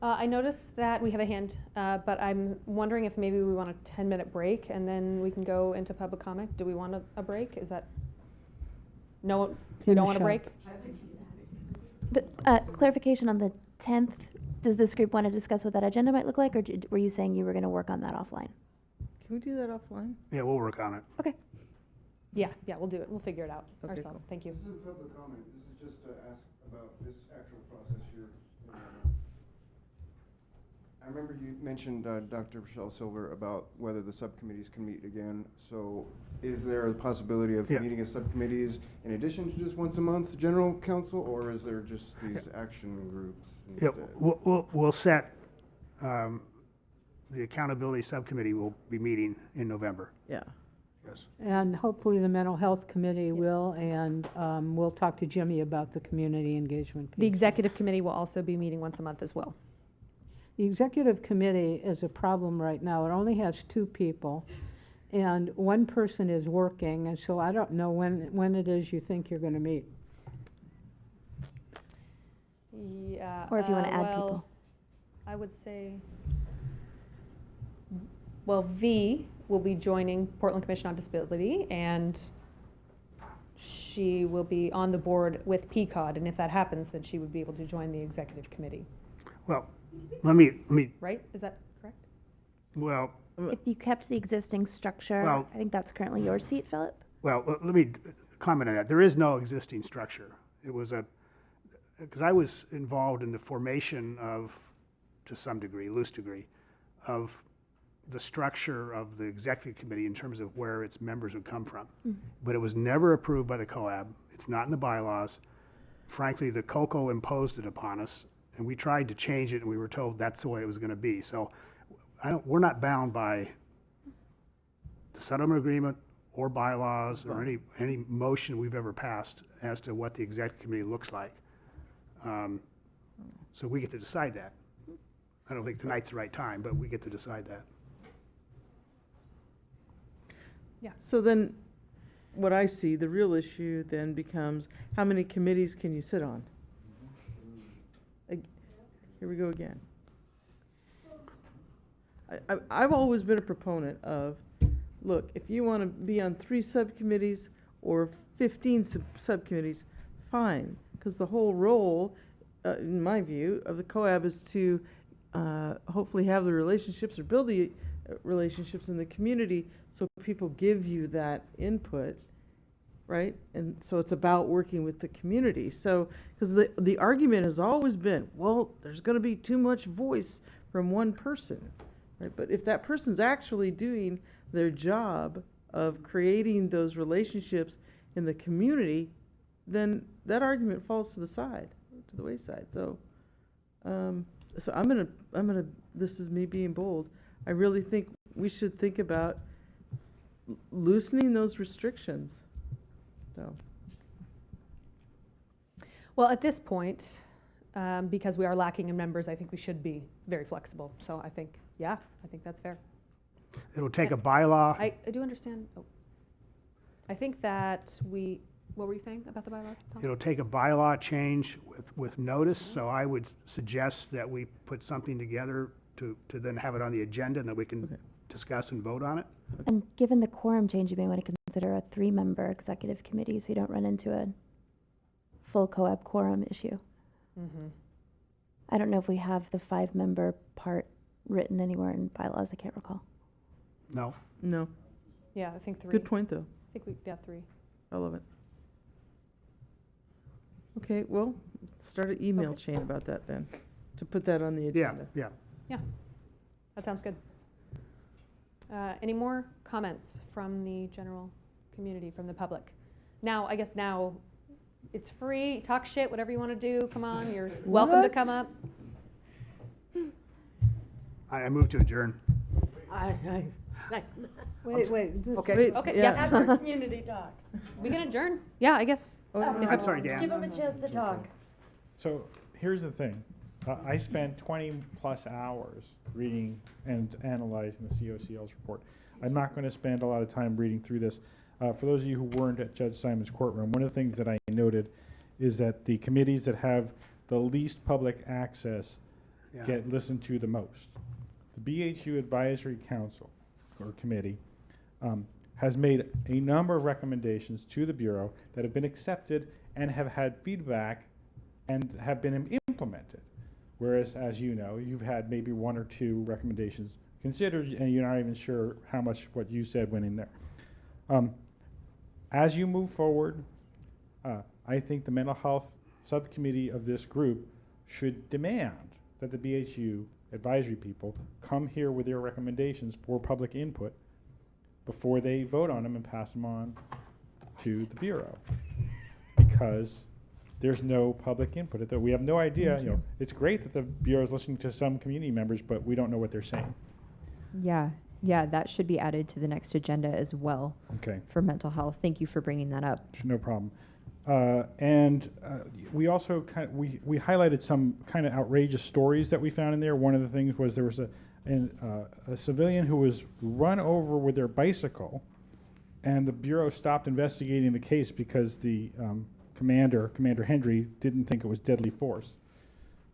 I noticed that we have a hand, but I'm wondering if maybe we want a 10-minute break and then we can go into public comment. Do we want a break? Is that, no, we don't want a Finish break? But clarification on the 10th, does this group want to discuss what that agenda might look like, or were you saying you were going to work on that offline? Can we do that offline? Yeah, we'll work on it. Yeah, we'll do it. We'll figure it out Okay, ourselves. Thank you. This is public comment. This is just to ask about this actual process here. I remember you mentioned, Dr. Rochelle Silver, about whether the subcommittees can meet again. So is there a possibility of Yeah. meeting as subcommittees in addition to just once a month, general council, or is there just these action groups Yeah, instead? we'll set, the accountability subcommittee will be meeting in November. Yeah. Yes. And hopefully the mental health committee will, and we'll talk to Jimmy about the community engagement piece. The executive committee will also be meeting once a month as well. The executive committee is a problem right now. It only has 2 people, and one person is working, and so I don't know when it is you think you're going to meet. Yeah. Or if you wanna add well, people. I would say, well, V will be joining Portland Commission on Disability, and she will be on the board with PCOD, and if that happens, then she would be able to join the executive committee, Well, let me, right? Is that correct? well, If you kept the existing structure, Well- I think that's currently your seat, Philip. let me comment on that. There is no existing structure. It was because I was involved in the formation of, to some degree, loose degree, of the structure of the executive committee in terms of where its members would come from. But it was never approved by the COAB. It's not in the bylaws. Frankly, the COCO imposed it upon us, and we tried to change it, and we were told that's the way it was going to be. So we're not bound by the settlement agreement or bylaws or any motion we've ever passed as to what the executive committee looks like. So we get to decide that. I don't think tonight's the right time, but we get to decide that. So then, what I see, the real issue then becomes, how many committees can you sit on? Here we go again. I've always been a proponent of, look, if you want to be on 3 subcommittees or 15 subcommittees, fine, because the whole role, in my view, of the COAB is to hopefully have the relationships or build the relationships in the community so people give you that input, right? And so it's about working with the community. So, because the argument has always been, well, there's going to be too much voice from one person, right? But if that person's actually doing their job of creating those relationships in the community, then that argument falls to the side, to the wayside. So, so I'm gonna. This is me being bold. I really think we should think about loosening those restrictions. So. Well, at this point, because we are lacking in members, I think we should be very flexible. So I think, yeah, I think that's fair. It'll take a bylaw. I do understand. Oh. I think that what were you saying about the bylaws, Tom? It'll take a bylaw change with notice, so I would suggest that we put something together to then have it on the agenda and that we can discuss and vote on it. And given the quorum change, you may want to consider a 3-member executive committee so you don't run into a full COAB quorum issue. Mm-hmm. I don't know if we have the 5-member part written anywhere in bylaws. I can't recall. No. No. Yeah, I think 3. Good point, though. I think yeah, 3. Relevant. Okay, well, start an email chain about that then, to put that on the agenda. Yeah. Yeah, that sounds good. Any more comments from the general community, from the public? Now, I guess now it's free. Talk shit, whatever you want to do. Come on, you're welcome to come up. I move to adjourn. Wait. Okay. Okay, Yeah. yeah. After community talks. We can adjourn. Yeah, I guess. I'm sorry, Dan. Give them a chance to talk. So here's the thing. I spent 20 plus hours reading and analyzing the COCL's report. I'm not going to spend a lot of time reading through this. For those of you who weren't at Judge Simon's courtroom, one of the things that I noted is that the committees that have the least public access get listened to the most. The BHU Advisory Council, or committee, has made a number of recommendations to the Bureau that have been accepted and have had feedback and have been implemented. Whereas, as you know, you've had maybe 1 or 2 recommendations considered, and you're not even sure how much what you said went in there. As you move forward, I think the mental health subcommittee of this group should demand that the BHU advisory people come here with their recommendations for public input before they vote on them and pass them on to the Bureau. Because there's no public input. We have no idea, it's great that the Bureau is listening to some community members, but we don't know what they're saying. Yeah, that should be added to the next agenda as well. Okay. For mental health. Thank you for bringing that up. No problem. We also we highlighted some kind of outrageous stories that we found in there. One of the things was there was a civilian who was run over with their bicycle, and the Bureau stopped investigating the case because the Commander Hendry, didn't think it was deadly force.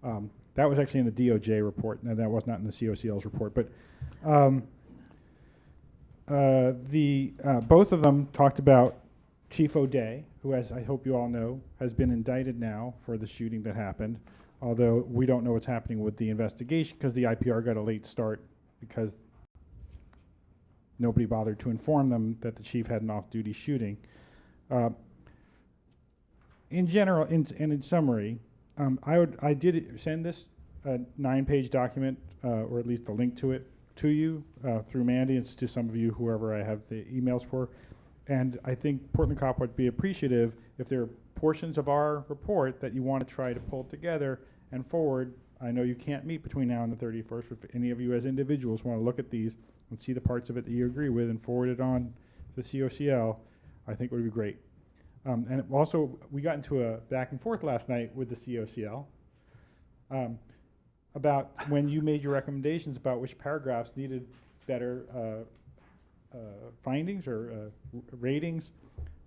That was actually in the DOJ report. Now, that was not in the COCL's report, but both of them talked about Chief O'Day, who, as I hope you all know, has been indicted now for the shooting that happened, although we don't know what's happening with the investigation because the IPR got a late start because nobody bothered to inform them that the chief had an off-duty shooting. In general, and in summary, I did send this 9-page document, or at least a link to it, to you through Mandy. It's to some of you, whoever I have the emails for. And I think Portland Cop would be appreciative if there are portions of our report that you want to try to pull together and forward I know you can't meet between now and the 31st, but if any of you as individuals want to look at these and see the parts of it that you agree with and forward it on to the COCL, I think would be great. And also, we got into a back and forth last night with the COCL about when you made your recommendations about which paragraphs needed better findings or ratings.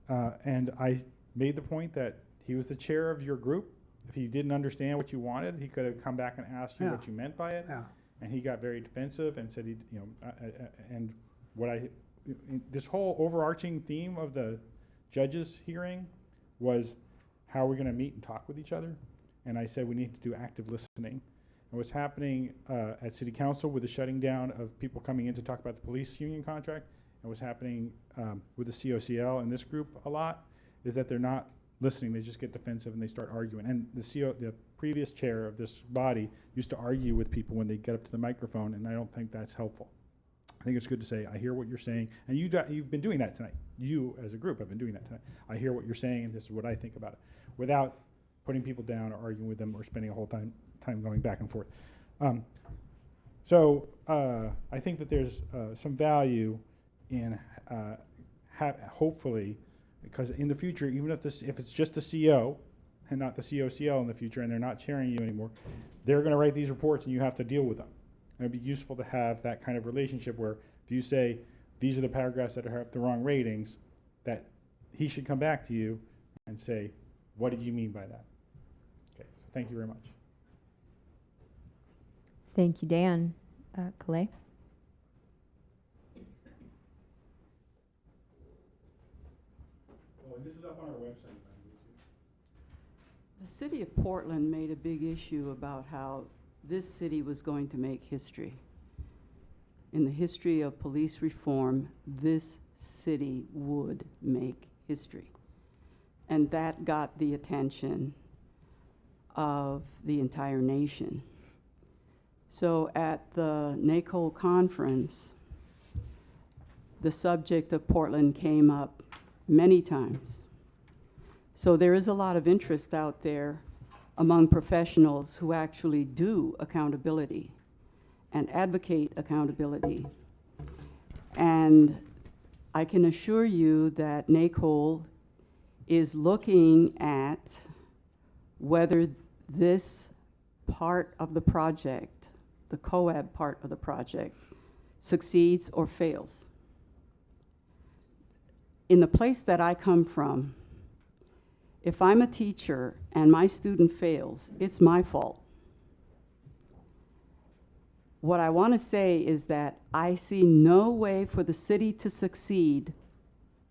And I made the point that he was the chair of your group. If he didn't understand what you wanted, he could have come back and asked you what you meant by it. Yeah. And he got very defensive and said and this whole overarching theme of the judges hearing was how we're going to meet and talk with each other. And I said we need to do active listening. And what's happening at City Council with the shutting down of people coming in to talk about the police union contract, and what's happening with the COCL and this group a lot, is that they're not listening. They just get defensive and they start arguing. And the previous chair of this body used to argue with people when they get up to the microphone, and I don't think that's helpful. I think it's good to say, I hear what you're saying, and you've been doing that tonight. You, as a group, have been doing that tonight. I hear what you're saying, and this is what I think about it, without putting people down or arguing with them or spending a whole time going back and forth. So I think that there's some value in hopefully, because in the future, even if it's just the CO and not the COCL in the future, and they're not chairing you anymore, they're going to write these reports, and you have to deal with them. And it'd be useful to have that kind of relationship where if you say these are the paragraphs that have the wrong ratings, that he should come back to you and say, what did you mean by that? Okay, so thank you very much. Thank you, Dan. Calais? This is up on our website. The city of Portland made a big issue about how this city was going to make history. In the history of police reform, this city would make history. And that got the attention of the entire nation. So at the NACOL conference, the subject of Portland came up many times. So there is a lot of interest out there among professionals who actually do accountability and advocate accountability. And I can assure you that NACOL is looking at whether this part of the project, the COAB part of the project, succeeds or fails. In the place that I come from, if I'm a teacher and my student fails, it's my fault. What I want to say is that I see no way for the city to succeed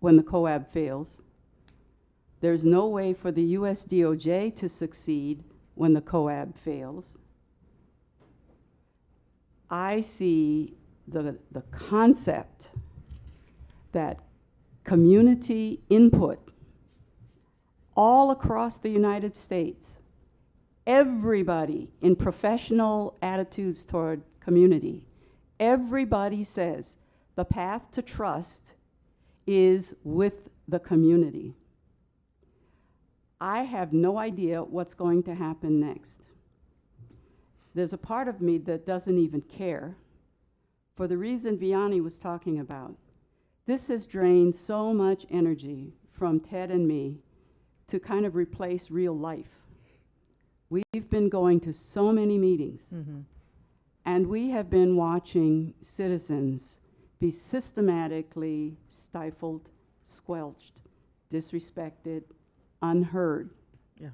when the COAB fails. There's no way for the US DOJ to succeed when the COAB fails. I see the concept that community input all across the United States, everybody in professional attitudes toward community, everybody says the path to trust is with the community. I have no idea what's going to happen next. There's a part of me that doesn't even care, for the reason Vianney was talking about. This has drained so much energy from Ted and me to kind of replace real life. We've been going to so many meetings, and we have been watching citizens be systematically stifled, squelched, disrespected, unheard. Yeah.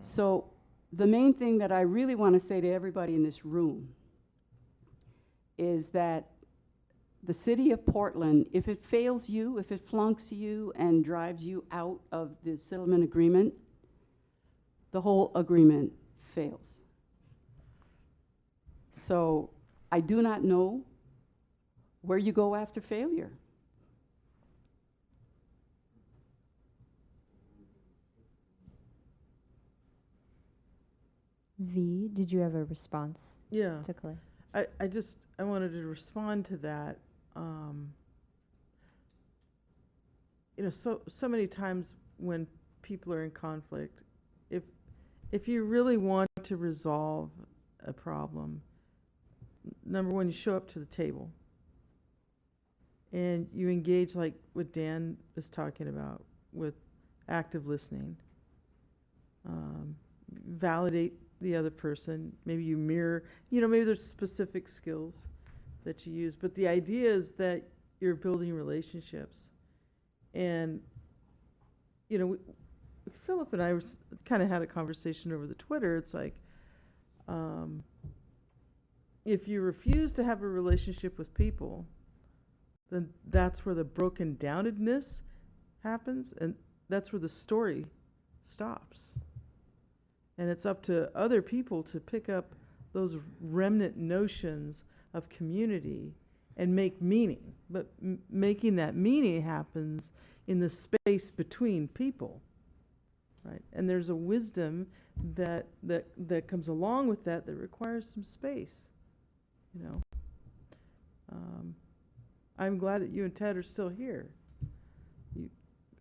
So the main thing that I really want to say to everybody in this room is that the city of Portland, if it fails you, if it flunks you and drives you out of the settlement agreement, the whole agreement fails. So I do not know where you go after failure. V, did you have a response Yeah. to Calais? I wanted to respond to that. You know, so many times when people are in conflict, if you really want to resolve a problem, number one, you show up to the table and you engage like what Dan was talking about with active listening. Validate the other person. Maybe you mirror, maybe there's specific skills that you use. But the idea is that you're building relationships. And, Philip and I kind of had a conversation over the Twitter. It's like, if you refuse to have a relationship with people, then that's where the broken downedness happens, and that's where the story stops. And it's up to other people to pick up those remnant notions of community and make meaning. But making that meaning happens in the space between people, right? And there's a wisdom that comes along with that requires some space, I'm glad that you and Ted are still here.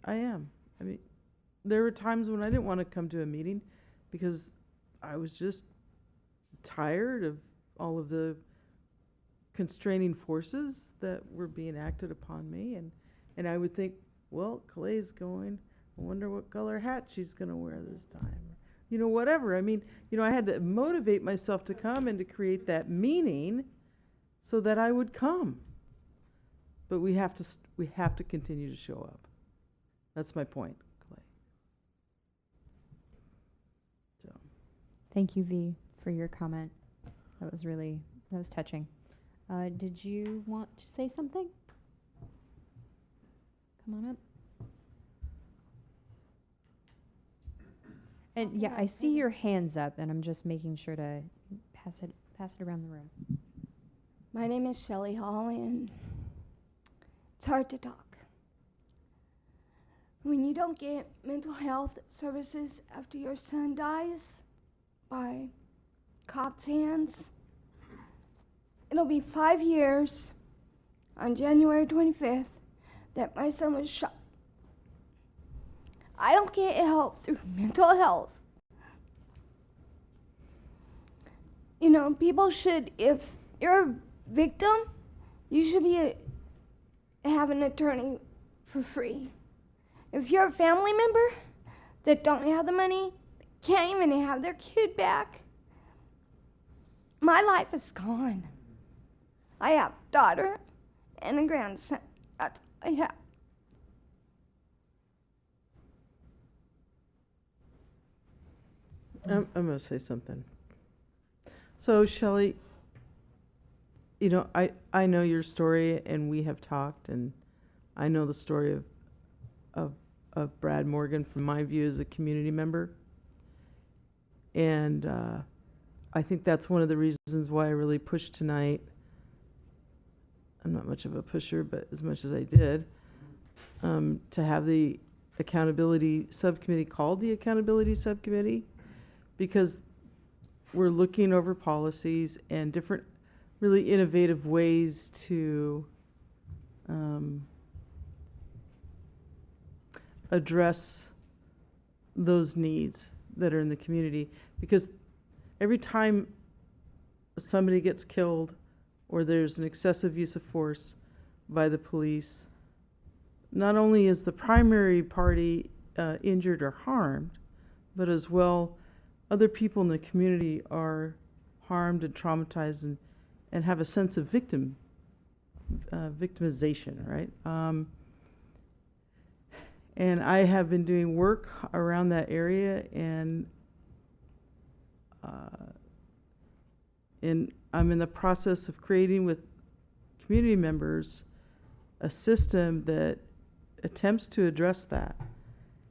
I am. I mean, there were times when I didn't want to come to a meeting because I was just tired of all of the constraining forces that were being acted upon me. And I would think, well, Clay's going, I wonder what color hat she's going to wear this time. Whatever. I mean, I had to motivate myself to come and to create that meaning so that I would come. But we have to continue to show up. That's my point, Clay. So. Thank you, V, for your comment. That was touching. Did you want to say something? Come on up. And yeah, I see your hands up, and I'm just making sure to pass it around the room. My name is Shelley Hall, and it's hard to talk. When you don't get mental health services after your son dies by cops' hands, it'll be 5 years on January 25th that my son was shot. I don't get help through mental health. People should, if you're a victim, you should have an attorney for free. If you're a family member that don't have the money, can't even have their kid back, my life is gone. I have a daughter and a grandson. That's all I have. I'm going to say something. So, Shelley, I know your story, and we have talked, and I know the story of Brad Morgan from my view as a community member. And I think that's one of the reasons why I really pushed tonight. I'm not much of a pusher, but as much as I did, to have the accountability subcommittee called the accountability subcommittee, because we're looking over policies and different really innovative ways to address those needs that are in the community. Because every time somebody gets killed or there's an excessive use of force by the police, not only is the primary party injured or harmed, but as well other people in the community are harmed and traumatized and have a sense of victimization, right? And I have been doing work around that area, and I'm in the process of creating with community members a system that attempts to address that.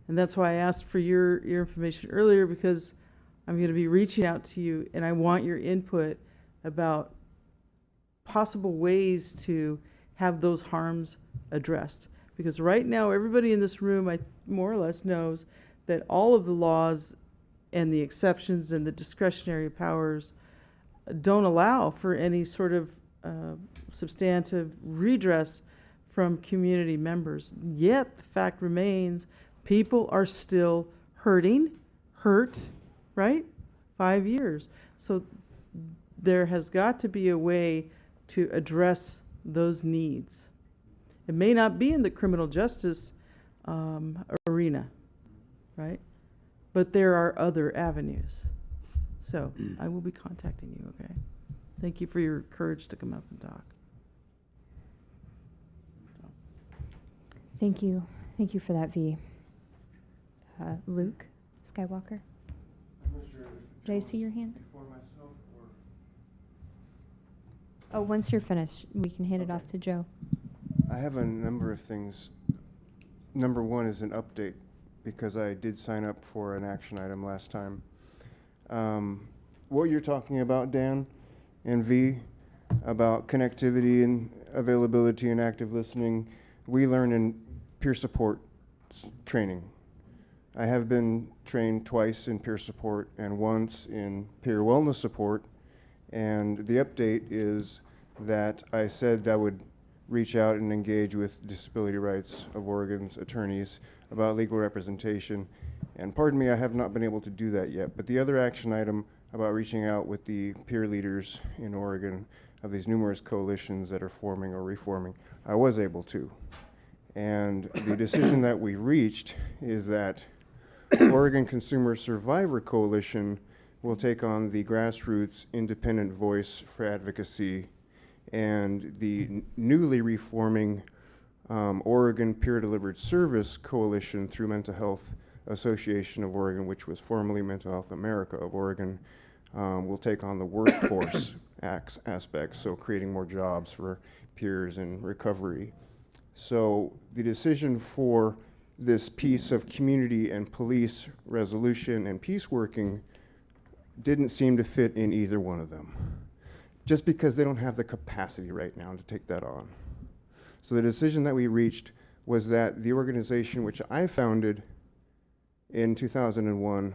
And that's why I asked for your information earlier, because I'm going to be reaching out to you, and I want your input about possible ways to have those harms addressed. Because right now, everybody in this room, I more or less knows that all of the laws and the exceptions and the discretionary powers don't allow for any sort of substantive redress from community members. Yet the fact remains, people are still hurt, right? 5 years. So there has got to be a way to address those needs. It may not be in the criminal justice arena, right? But there are other avenues. So I will be contacting you, okay? Thank you for your courage to come up and talk. Thank you. Thank you for that, V. Luke Skywalker. Did I see your hand? Oh, once you're finished, we can hand it off to Joe. I have a number of things. Number one is an update, because I did sign up for an action item last time. What you're talking about, Dan and V, about connectivity and availability and active listening, we learn in peer support training. I have been trained twice in peer support and once in peer wellness support, and the update is that I said I would reach out and engage with Disability Rights of Oregon's attorneys about legal representation. And pardon me, I have not been able to do that yet. But the other action item about reaching out with the peer leaders in Oregon of these numerous coalitions that are forming or reforming, I was able to. And the decision that we reached is that Oregon Consumer Survivor Coalition will take on the grassroots independent voice for advocacy, and the newly reforming Oregon Peer Delivered Service Coalition through Mental Health Association of Oregon, which was formerly Mental Health America of Oregon, will take on the workforce aspects, so creating more jobs for peers in recovery. So the decision for this piece of community and police resolution and peace working didn't seem to fit in either one of them, just because they don't have the capacity right now to take that on. So the decision that we reached was that the organization which I founded in 2001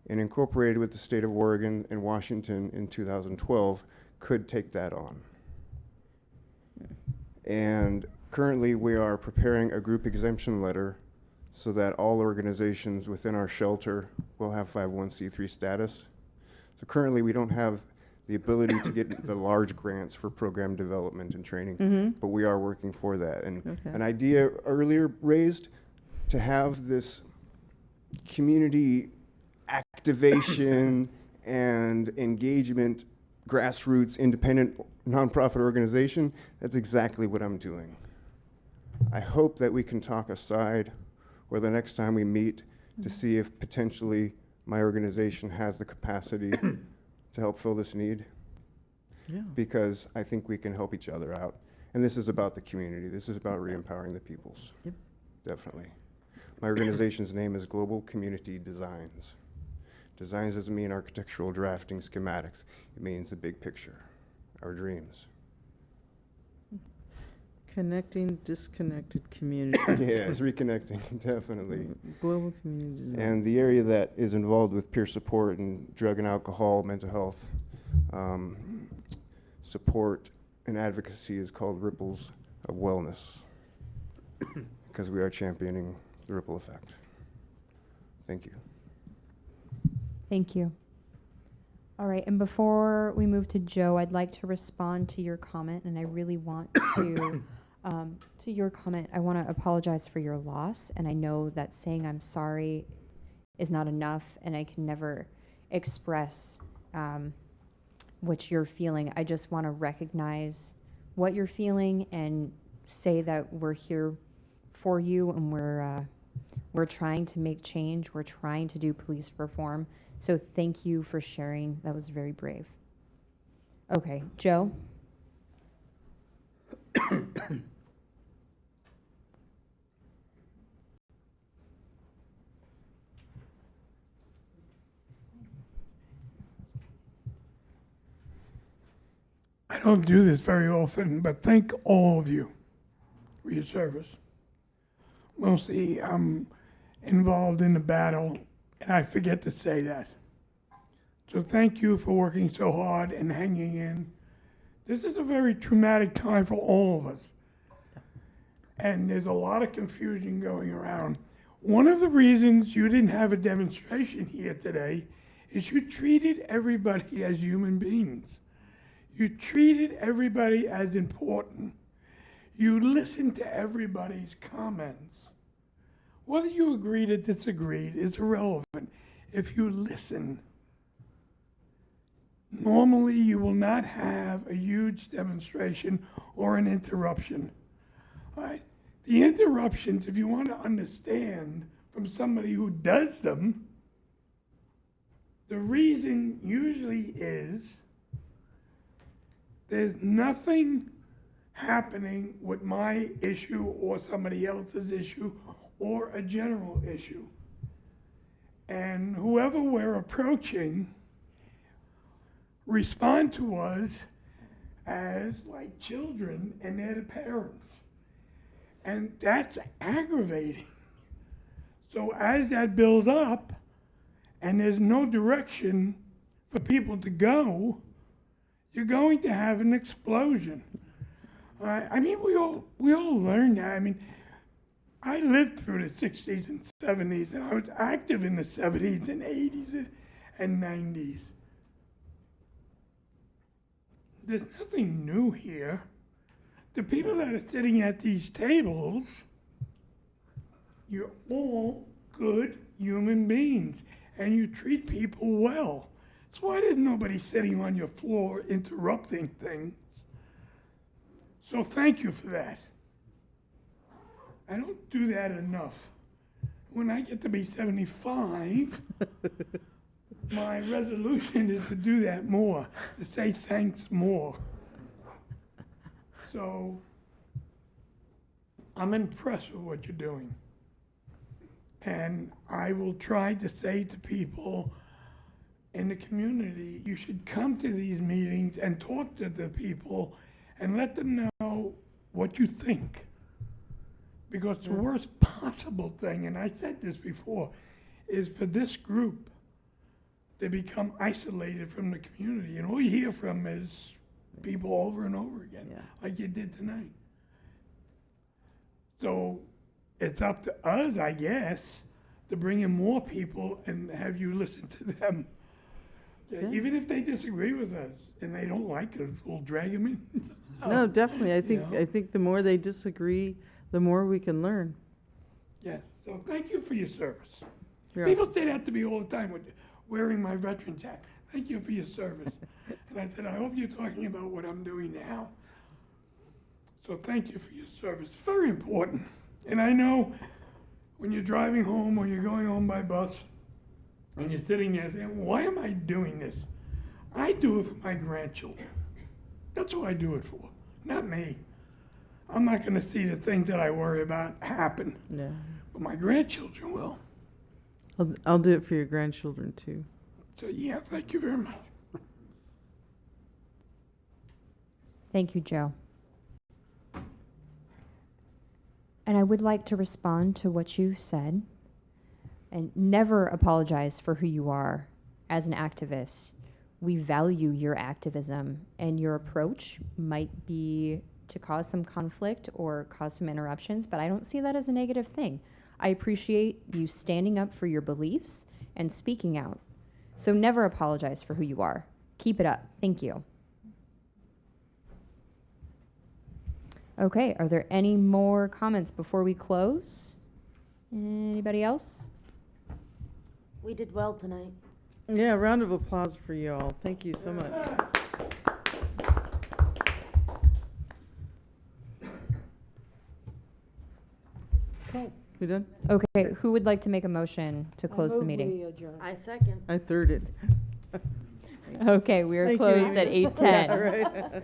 and incorporated with the state of Oregon and Washington in 2012 could take that on. And currently we are preparing a group exemption letter so that all organizations within our shelter will have 501c3 status. So currently we don't have the ability to get the large grants for program development and training, but we are working for that. And an idea earlier raised to have this community activation and engagement, grassroots, independent, nonprofit organization, that's exactly what I'm doing. I hope that we can talk aside, or the next time we meet, to see if potentially my organization has the capacity to help fill this need. Yeah. Because I think we can help each other out. And this is about the community. This is about re-empowering the peoples. Yep. Definitely. My organization's name is Global Community Designs. Designs doesn't mean architectural drafting schematics. It means the big picture, our dreams. Connecting disconnected communities. Yes, reconnecting, definitely. Global community design. And the area that is involved with peer support and drug and alcohol, mental health support and advocacy is called Ripples of Wellness, because we are championing the ripple effect. Thank you. Thank you. All right, and before we move to Joe, I'd like to respond to your comment, and I really want to your comment, I want to apologize for your loss, and I know that saying I'm sorry is not enough, and I can never express what you're feeling. I just want to recognize what you're feeling and say that we're here for you, and we're trying to make change. We're trying to do police reform. So thank you for sharing. That was very brave. Okay, Joe? I don't do this very often, but thank all of you for your service. Mostly I'm involved in the battle, and I forget to say that. So thank you for working so hard and hanging in. This is a very traumatic time for all of us. And there's a lot of confusion going around. One of the reasons you didn't have a demonstration here today is you treated everybody as human beings. You treated everybody as important. You listened to everybody's comments. Whether you agreed or disagreed is irrelevant. If you listen, normally you will not have a huge demonstration or an interruption. All right? The interruptions, if you want to understand from somebody who does them, the reason usually is there's nothing happening with my issue or somebody else's issue or a general issue. And whoever we're approaching respond to us as like children and they're the parents. And that's aggravating. So as that builds up and there's no direction for people to go, you're going to have an explosion. I mean, we all learn that. I mean, I lived through the 60s and 70s, and I was active in the 70s and 80s and 90s. There's nothing new here. The people that are sitting at these tables, you're all good human beings, and you treat people well. So why there's nobody sitting on your floor interrupting things? So thank you for that. I don't do that enough. When I get to be 75, my resolution is to do that more, to say thanks more. So I'm impressed with what you're doing. And I will try to say to people in the community, you should come to these meetings and talk to the people and let them know what you think. Because the worst possible thing, and I said this before, is for this group to become isolated from the community. And all you hear from is people over and over again, like you did tonight. So it's up to us, I guess, to bring in more people and have you listen to them. Even if they disagree with us and they don't like us, we'll drag them in. No, definitely. I think know? I think the more they disagree, the more we can learn. Yes. So thank you for your service. You're People say that to me all the time with wearing my veterans hat. Thank you for your service. And I said, I hope you're talking about what I'm doing now. So thank you for your service. Very important. And I know when you're driving home or you're going home by bus and you're sitting there saying, why am I doing this? I do it for my grandchildren. That's what I do it for, not me. I'm not going to see the things that I worry about happen. Yeah. But my grandchildren will. I'll do it for your grandchildren too. So yeah, thank you very much. Thank you, Joe. And I would like to respond to what you said. And never apologize for who you are as an activist. We value your activism, and your approach might be to cause some conflict or cause some interruptions, but I don't see that as a negative thing. I appreciate you standing up for your beliefs and speaking out. So never apologize for who you are. Keep it up. Thank you. Okay, are there any more comments before we close? Anybody else? We did well tonight. Yeah, a round of applause for you all. Thank you so much. Okay. We done? Okay, who would like to make a motion to close the meeting? I second. I third it. Okay, we are Thank you, closed at Amy. 8:10. Yeah, right.